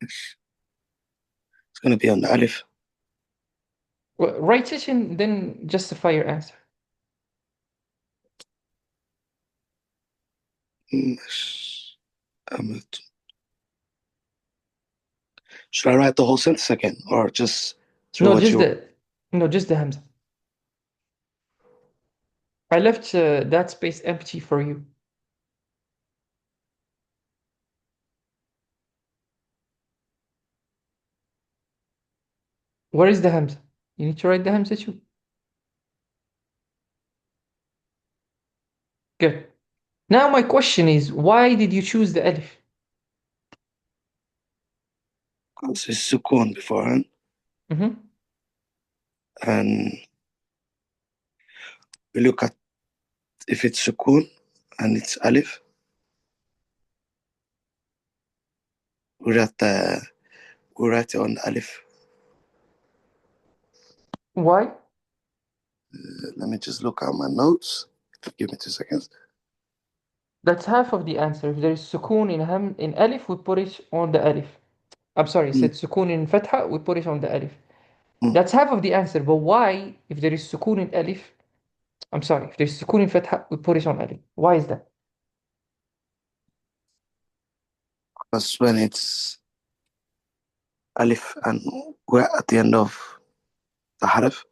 It's gonna be on the Alif. Well, write it and then justify your answer. مشأمة. Should I write the whole sentence again, or just through No, what just you? the Hamza. I left that space empty for you. Where is the Hamza? You need to write the Hamza too. Good. Now my question is, why did you choose the Alif? Because it's sukun beforehand, Mm-hmm. and we look at if it's sukun and it's alif, we write it on the alif. Why? Let me just look at my notes. Give me 2 seconds. That's half of the answer. If there is sukun in Alif, we put it on the Alif. I'm sorry, I said sukun in Fatha, we put it on the Alif. Mm. That's half of the answer. But why, if there is sukun in Alif, I'm sorry, if there's sukun in Fatha, we put it on Alif. Why is that? Because when it's alif and we're at the end of the harf,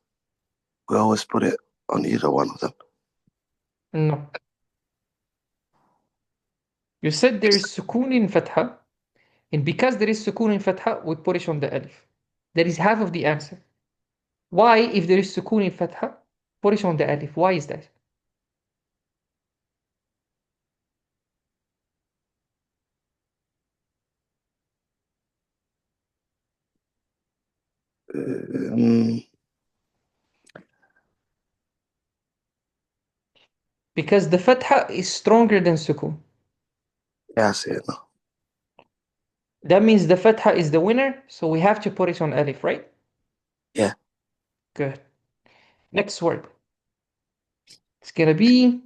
we always put it on either one of them. No. You said there is sukun in Fatha, and because there is sukun in Fatha, we put it on the Alif. That is half of the answer. Why, if there is sukun in Fatha, put it on the Alif? Why is that? Um, Because the Fatha is stronger than sukun. yeah, I see it now. That means the Fatha is the winner, so we have to put it on Alif, right? Yeah. Good. Next word. It's gonna be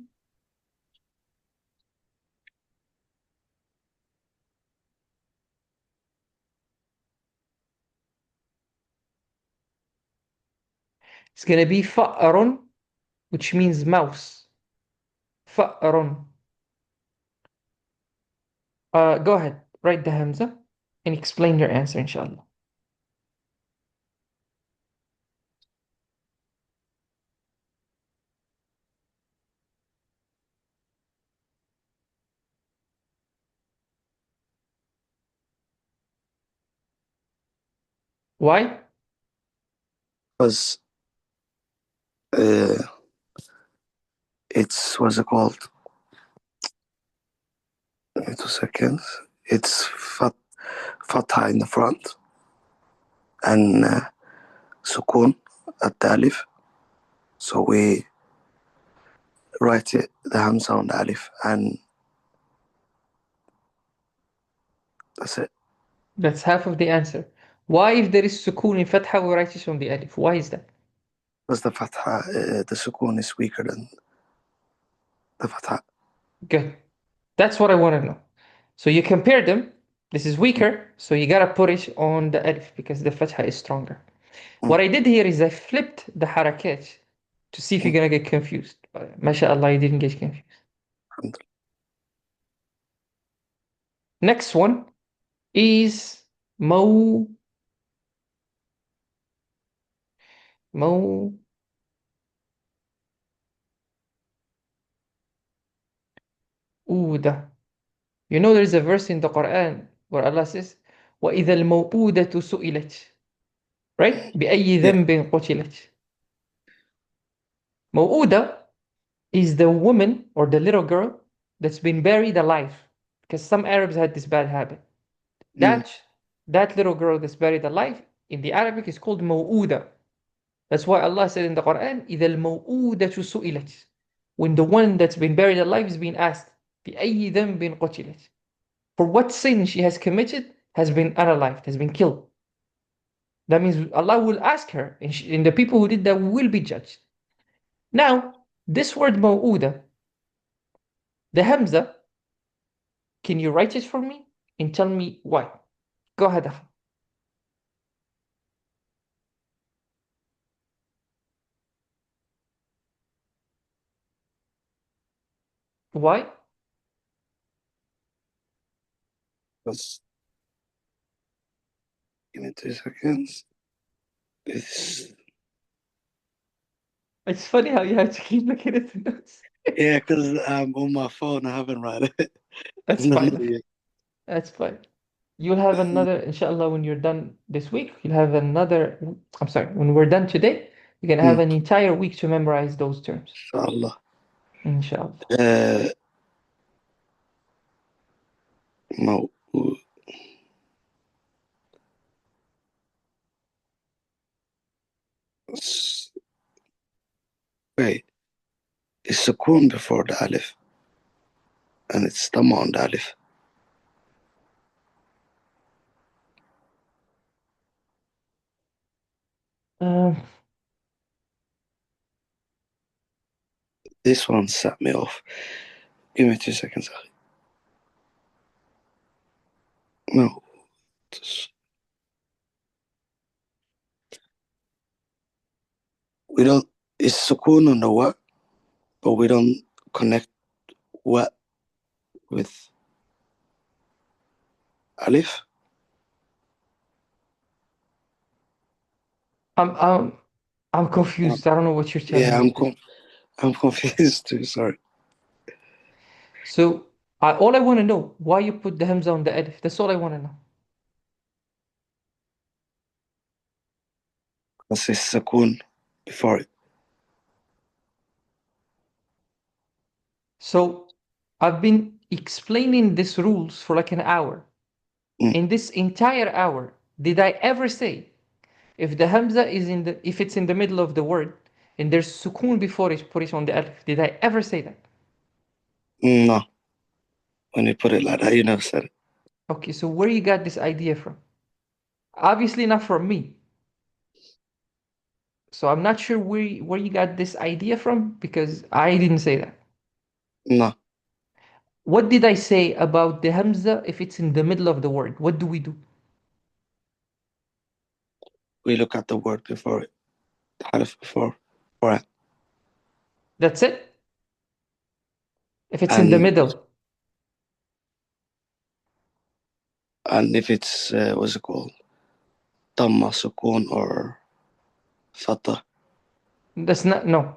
فأر, which means mouse. فأر. Go ahead, write the Hamza and explain your answer, inshallah. Why? Because uh, it's what's it called? Give me 2 seconds. It's fatha in the front and sukun at the alif. So we write it the hamza on the alif, and that's it. That's half of the answer. Why, if there is sukun in fatha, we write it on the alif? Why is that? Because the fatha, the sukun is weaker than the fatha. Good. That's what I want to know. So you compare them. This is weaker, so you gotta put it on the alif because the fatha is stronger. What I did here is I flipped the harakat to see if you're gonna get confused. But mashallah, you didn't get confused. Next one is mo mo uda. You know there's a verse in the Quran where Allah says, وَإِذَا الْمَوْءُودَةُ سُئِلَتْ. Right? بأي Yeah. ذنب قتلت. موؤودة is the woman or the little girl that's been buried alive. Because some Arabs had this bad habit. That little girl that's buried alive in the Arabic is called موؤودة. That's why Allah said in the Quran, إِذَا الْمَوْءُودَةُ سُئِلَتْ. When the one that's been buried alive is being asked, بأي ذنب قتلت. For what sin she has committed has been unalived, has been killed. That means Allah will ask her, and the people who did that will be judged. Now, this word maw'uda, the Hamza, can you write it for me and tell me why? Go ahead, Ahmed. Why? Because, give me 2 seconds. It's Funny how you have to keep looking at the notes. yeah, because on my phone I haven't read it. That's No, fine. not yet. That's fine. You'll have another, inshallah, when you're done this week, you'll have another, I'm sorry, when we're done today, you're going to have an entire week to memorize those terms. Inshallah. Inshallah. No. Wait, it's sukun before the alif, and it's dhamma on the alif. This one set me off. Give me 2 seconds. No. We don't, it's sukun on the what, but we don't connect what with alif. I'm confused. I don't know what you're telling Yeah, me. I'm confused too. Sorry. So all I want to know why you put the Hamza on the alif. That's all I want to know. Because it's sukun before it. So I've been explaining these rules for like an hour. In this entire hour, did I ever say if the Hamza is if it's in the middle of the word and there's sukun before it, put it on the alif? Did I ever say that? No. When you put it like that, you never said it. Okay, so where you got this idea from? Obviously not from me. So I'm not sure where you got this idea from because I didn't say that. No. What did I say about the Hamza if it's in the middle of the word? What do we do? We look at the word before it. The alif before it. That's it? If it's in the middle. And if it's, what's it called? Dhamma, sukun, or fatha. That's not, no.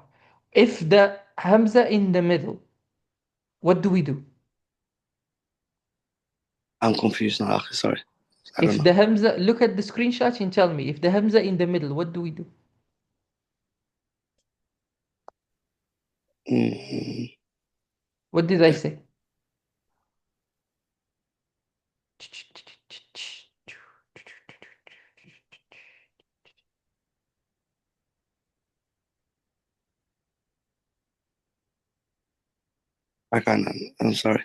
If the Hamza in the middle, what do we do? I'm confused now, sorry. I don't If know. the Hamza, look at the screenshot and tell me, if the Hamza in the middle, what do we do? Mm, What did I say? I can't. I'm sorry.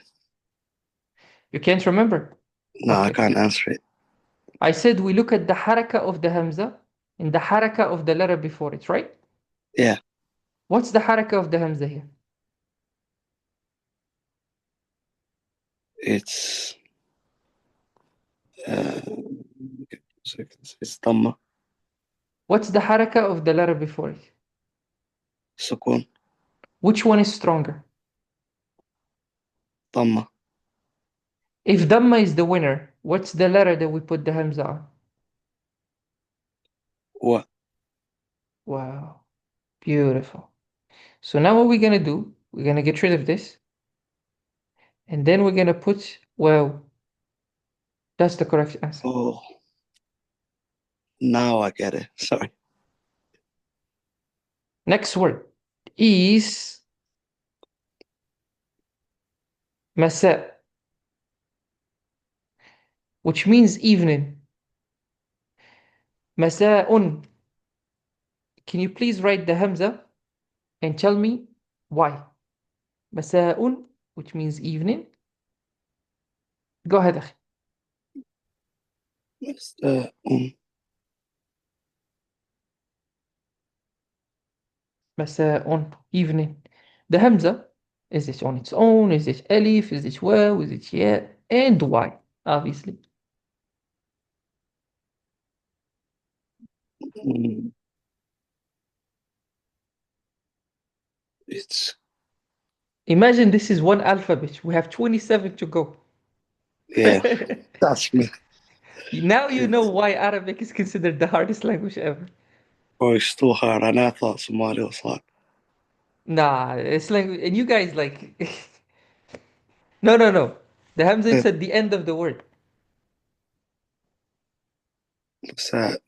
You can't remember? No, I Okay. can't answer it. I said we look at the haraka of the Hamza and the haraka of the letter before it, right? Yeah, What's the haraka of the Hamza here? it's it's Dhamma, What's the haraka of the letter before it? Sukun, Which one is stronger? Dhamma, If Dhamma is the winner, what's the letter that we put the Hamza on? Wa. Wow, beautiful. So now what we're gonna do, we're gonna get rid of this, and then we're gonna put, well, that's the correct answer. Oh, now I get it. Sorry. Next word is masa, which means evening. Masa'un. Can you please write the Hamza and tell me why? Masa'un, which means evening. Go ahead, أخي. It's, Masa'un, evening. The Hamza, is it on its own? Is it alif? Is it waw? Is it ya? And why? Obviously. mm, it's Imagine this is one alphabet. We have 27 to go. yeah. That's me. Now you know It's why Arabic is considered the hardest language ever. probably still hard. And I thought Somali was hard. Nah, it's like, and you guys like, no, no, no. The Hamza Yeah, is at the end of the word. what's that?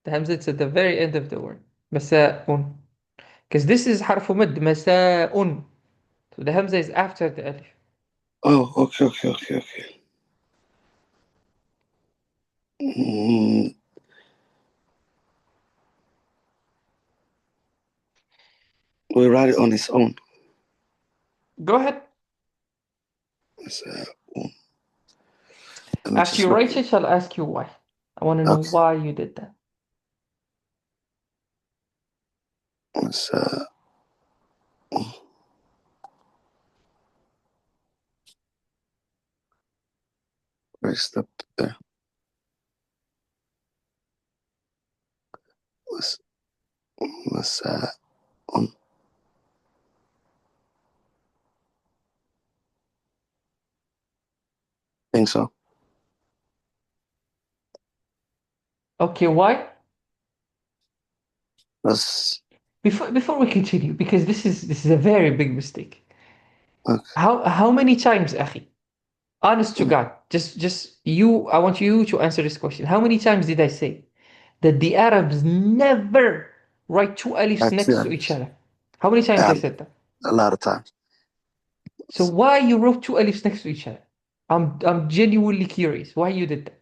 The Hamza is at the very end of the word. Masa'un. Because this is harfu mad, masa'un. So the Hamza is after the alif. Oh, okay. Mm, we write it on its own. Go ahead. What's that? Let me After just you look. write it, I'll ask you why. I want to know Okay. why you did that. What's where's the there? What's what's that? On think so. Okay, why? That's Before we continue, because this is a very big mistake. okay. How many times, Akhi? Honest to Mm, God, just you. I want you to answer this question. How many times did I say that the Arabs never write two alifs That's next yeah. to each other? How many times I said that? A lot of times. So why you wrote two alifs next to each other? I'm genuinely curious why you did that.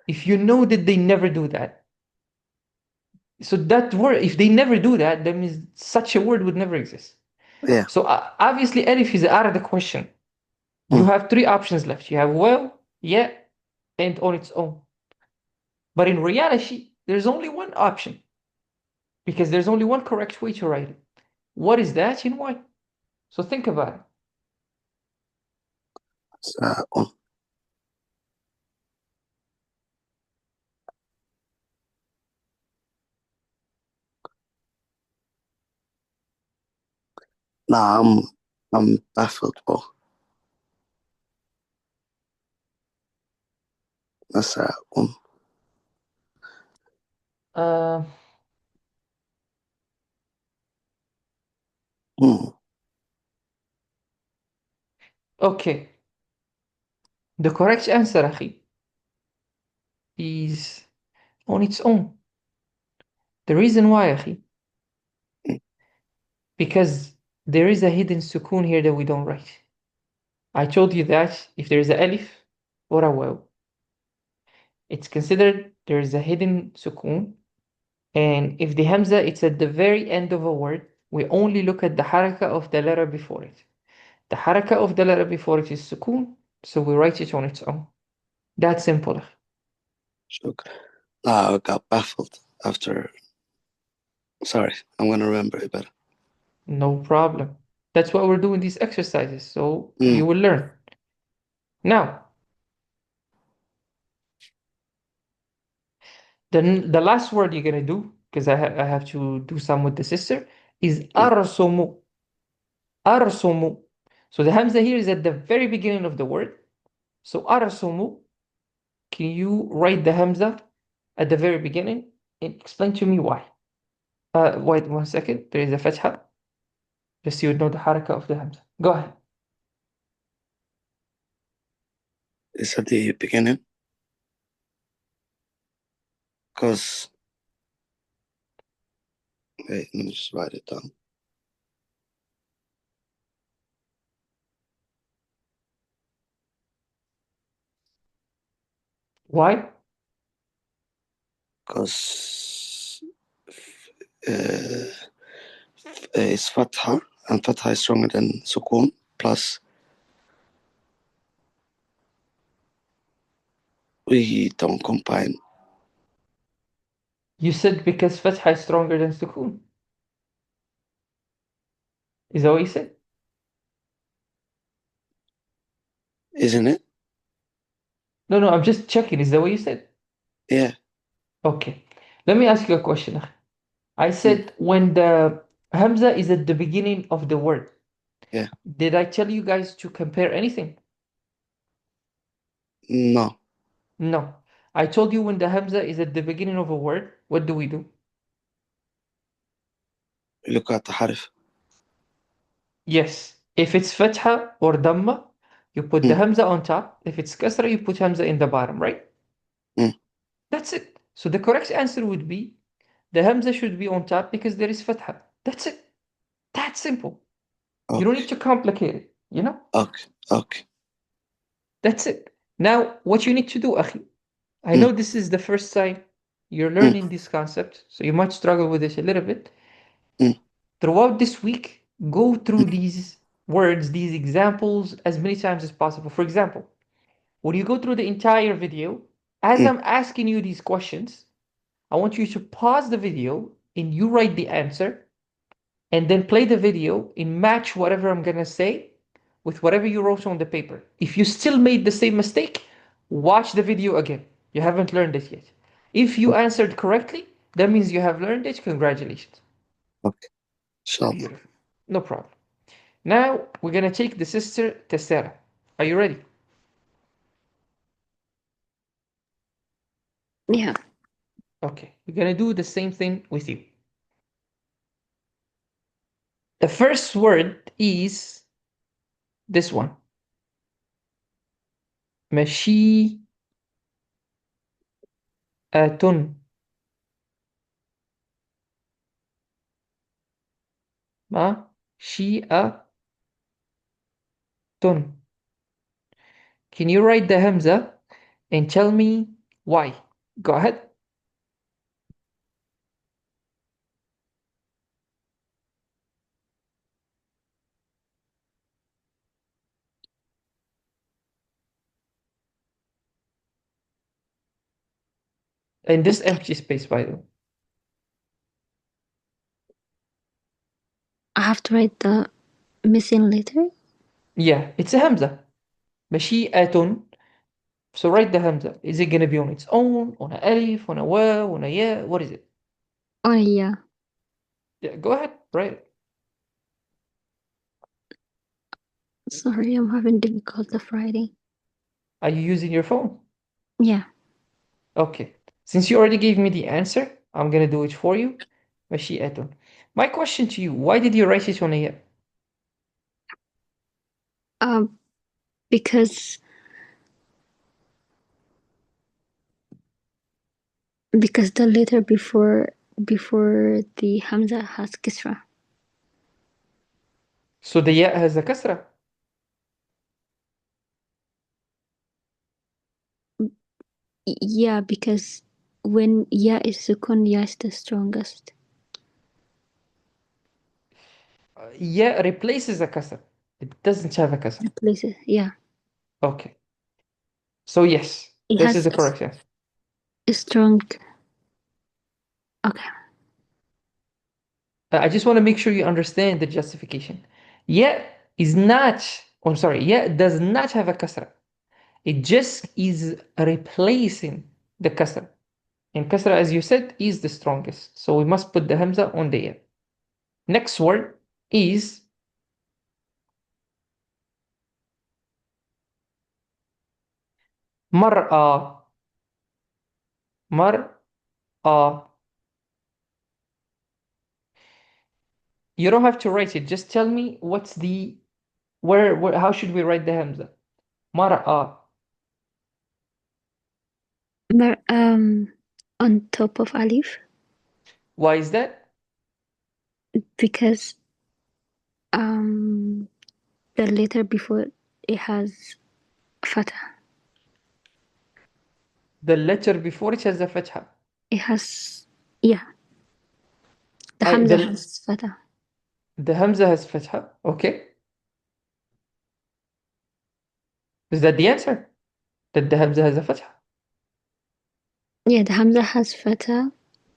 If you know that they never do that, so that word, if they never do that, that means such a word would never exist. Yeah. So obviously, alif is out of the question. You Mm, have three options left. You have well, yeah, and on its own. But in reality, there's only one option because there's only one correct way to write it. What is that and why? So think about it. on. Nah, I'm baffled, bro. That's on. Uh, Mm, okay. The correct answer, أخي, is on its own. The reason why, أخي, because there is a hidden sukun here that we don't write. I told you that if there is a alif or a waw, it's considered there is a hidden sukun. And if the hamza it's at the very end of a word, we only look at the haraka of the letter before it. The haraka of the letter before it is sukun, so we write it on its own. That simple. Shukr. I got baffled after. Sorry, I'm gonna remember it better. No problem. That's why we're doing these exercises, so you will learn. Now, the last word you're gonna do, because I have to do some with the sister, is arsumu. Arsumu. So the hamza here is at the very beginning of the word. So arsumu, can you write the hamza at the very beginning and explain to me why? Wait 1 second. There is a fatha. Just so you know the haraka of the hamza. Go ahead. It's at the beginning. Because. Wait, let me just write it down. Why? Because it's fatha, and fatha is stronger than sukun. Plus, we don't combine. You said because fatha is stronger than sukun. Is that what you said? Isn't it? No, I'm just checking. Is that what you said? Yeah. Okay. Let me ask you a question. I said when the hamza is at the beginning of the word. Yeah. Did I tell you guys to compare anything? No. No. I told you when the hamza is at the beginning of a word, what do we do? We look at the harf. Yes. If it's fatha or dhamma, you put the hamza on top. If it's kasra, you put hamza in the bottom, right? That's it. So the correct answer would be the hamza should be on top because there is fatha. That's it. That's simple. Okay. You don't need to complicate it, you know? Okay. That's it. Now, what you need to do, Akhi, I know this is the first time you're learning this concept, so you might struggle with this a little bit. Throughout this week, go through these words, these examples, as many times as possible. For example, when you go through the entire video, as I'm asking you these questions, I want you to pause the video and you write the answer and then play the video and match whatever I'm gonna say with whatever you wrote on the paper. If you still made the same mistake, watch the video again. You haven't learned it yet. If you answered correctly, that means you have learned it. Congratulations. Okay. Inshallah. Beautiful. No problem. Now we're gonna take the sister Tessera. Are you ready? Yeah. Okay. We're gonna do the same thing with you. The first word is this one. مشيئة. مشيئة. Can you write the hamza and tell me why? Go ahead. And this empty space, by the way. I have to write the missing letter. Yeah, it's a hamza. مشيئة. So write the hamza. Is it gonna be on its own, on a alif, on a waw, on a ya? What is it? Oh yeah. Yeah, go ahead, write it. Sorry, I'm having difficulty writing. Are you using your phone? Yeah. Okay. Since you already gave me the answer, I'm gonna do it for you. مشيئة. My question to you, why did you write it on a ya? Because Because the letter before the Hamza has Kisra. So the ya has a kasra. Yeah, because when ya is sukun, ya is the strongest. Ya replaces a kasra. It doesn't have a kasra. Replaces, yeah. Okay. So yes, It this has is the correct answer. a strong. Okay. I just want to make sure you understand the justification. Ya is not, oh, I'm sorry, ya does not have a kasra. It just is replacing the kasra. And kasra, as you said, is the strongest. So we must put the hamza on the ya. Next word is mar'a. Mar'a. You don't have to write it. Just tell me what's the where how should we write the hamza? Mar'a. On top of alif, Why is that? because the letter before it has fatha. The letter before it has the fatha. It has, yeah. The I Hamza has fatha. the hamza has fatha. Okay. Is that the answer? That the hamza has a fatha? Yeah, the Hamza has fatha,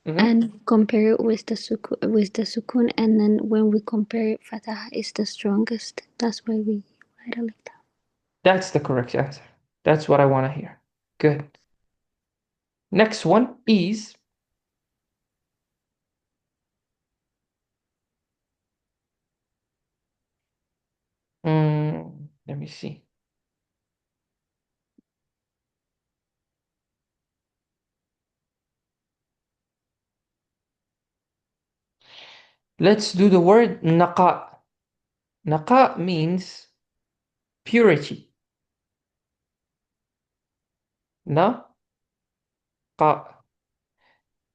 Mhm. and compare it with the sukun, and then when we compare it, fatha is the strongest. That's why we write it like that. That's the correct answer. That's what I want to hear. Good. Next one is let me see. Let's do the word naqa. Naqa means purity. Na qa.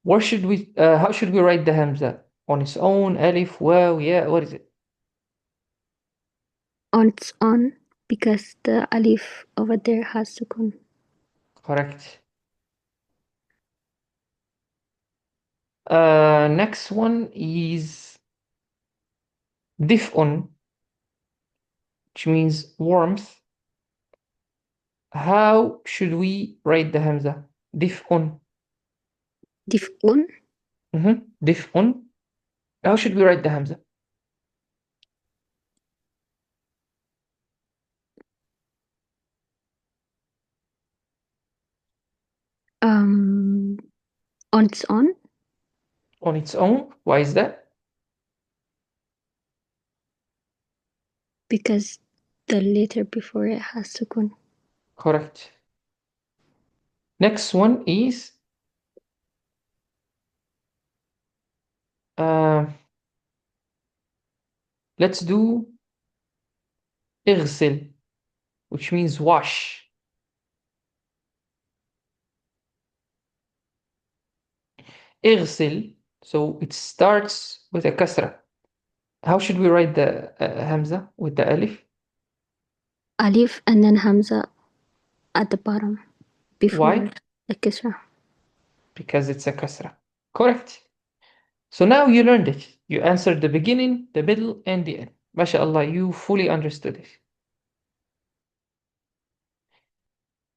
Where should we how should we write the hamza? On its own, alif, waw, yeah, what is it? On its own, because the alif over there has sukun. Correct. Next one is dif'un, which means warmth. How should we write the hamza? Dif'un. Dif'un, Dif'un. How should we write the hamza? on its own, On its own. Why is that? because the letter before it has sukun. Correct. Next one is let's do اغسل, which means wash. اغسل, so it starts with a kasra. How should we write the hamza with the alif? Alif and then Hamza at the bottom before Why? the Kisra. Because it's a kasra. Correct. So now you learned it. You answered the beginning, the middle, and the end. MashaAllah, you fully understood it.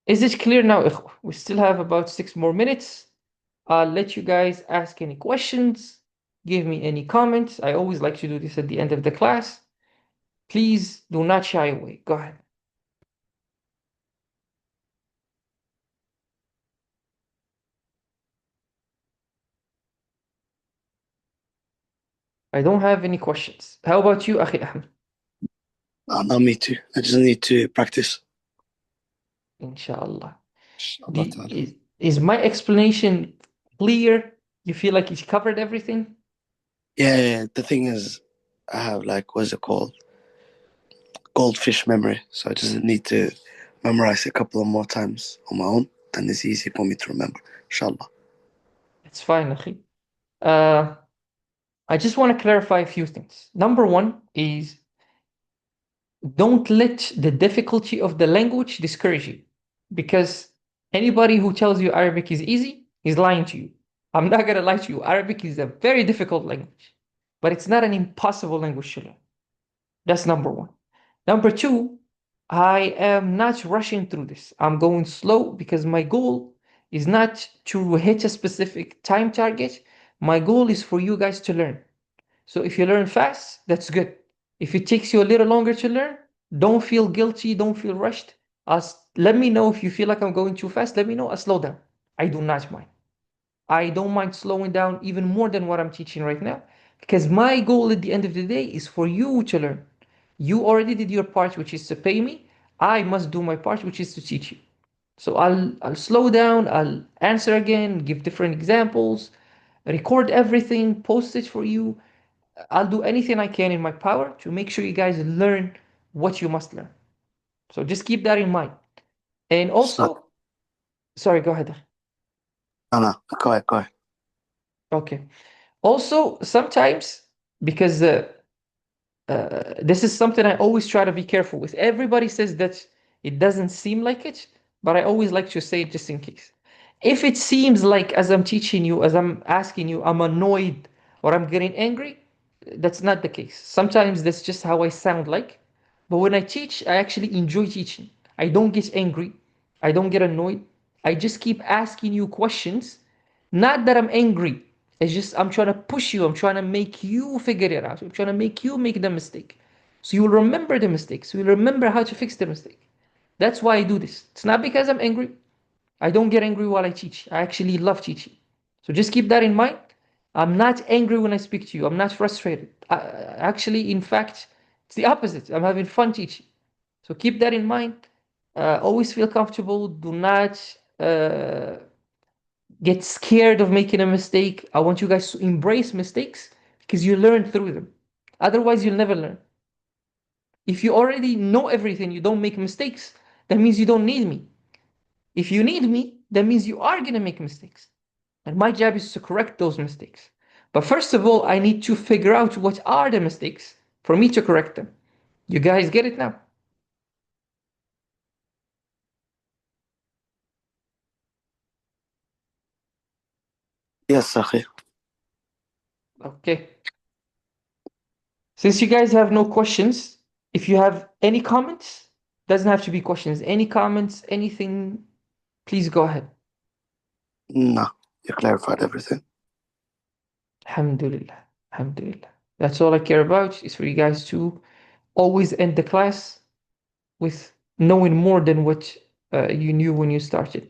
Is it clear now, ikhwa? We still have about 6 more minutes. I'll let you guys ask any questions, give me any comments. I always like to do this at the end of the class. Please do not shy away. Go ahead. I don't have any questions. How about you, Akhi Ahmed? Not me too. I just need to practice. Inshallah. Inshallah ta'ala. Is my explanation clear? You feel like it's covered everything? Yeah, the thing is, I have like, what's it called? Goldfish memory. So I just need to memorize a couple of more times on my own, and it's easy for me to remember. Inshallah. It's fine, akhi. Uh, I just want to clarify a few things. Number one is don't let the difficulty of the language discourage you, because anybody who tells you Arabic is easy is lying to you. I'm not gonna lie to you. Arabic is a very difficult language, but it's not an impossible language to learn. That's number one. Number two, I am not rushing through this. I'm going slow because my goal is not to hit a specific time target. My goal is for you guys to learn. So if you learn fast, that's good. If it takes you a little longer to learn, don't feel guilty, don't feel rushed. Let me know if you feel like I'm going too fast. Let me know. I'll slow down. I do not mind. I don't mind slowing down even more than what I'm teaching right now, because my goal at the end of the day is for you to learn. You already did your part, which is to pay me. I must do my part, which is to teach you. So I'll slow down, I'll answer again, give different examples, record everything, post it for you. I'll do anything I can in my power to make sure you guys learn what you must learn. So just keep that in mind. And Stop. also, sorry, go ahead. No, go ahead, go ahead. Okay. Also, sometimes, because this is something I always try to be careful with. Everybody says that it doesn't seem like it, but I always like to say it just in case. If it seems like, as I'm teaching you, as I'm asking you, I'm annoyed or I'm getting angry, that's not the case. Sometimes that's just how I sound like. But when I teach, I actually enjoy teaching. I don't get angry. I don't get annoyed. I just keep asking you questions. Not that I'm angry. It's just I'm trying to push you. I'm trying to make you figure it out. I'm trying to make you make the mistake. So you'll remember the mistakes. So you'll remember how to fix the mistake. That's why I do this. It's not because I'm angry. I don't get angry while I teach. I actually love teaching. So just keep that in mind. I'm not angry when I speak to you. I'm not frustrated. Actually, in fact, it's the opposite. I'm having fun teaching. So keep that in mind. Always feel comfortable. Do not get scared of making a mistake. I want you guys to embrace mistakes because you learn through them. Otherwise, you'll never learn. If you already know everything, you don't make mistakes, that means you don't need me. If you need me, that means you are going to make mistakes. And my job is to correct those mistakes. But first of all, I need to figure out what are the mistakes for me to correct them. You guys get it now? Yes, Akhi. Okay. Since you guys have no questions, if you have any comments, doesn't have to be questions, any comments, anything, please go ahead. No, you clarified everything. Alhamdulillah. Alhamdulillah. That's all I care about is for you guys to always end the class with knowing more than what you knew when you started.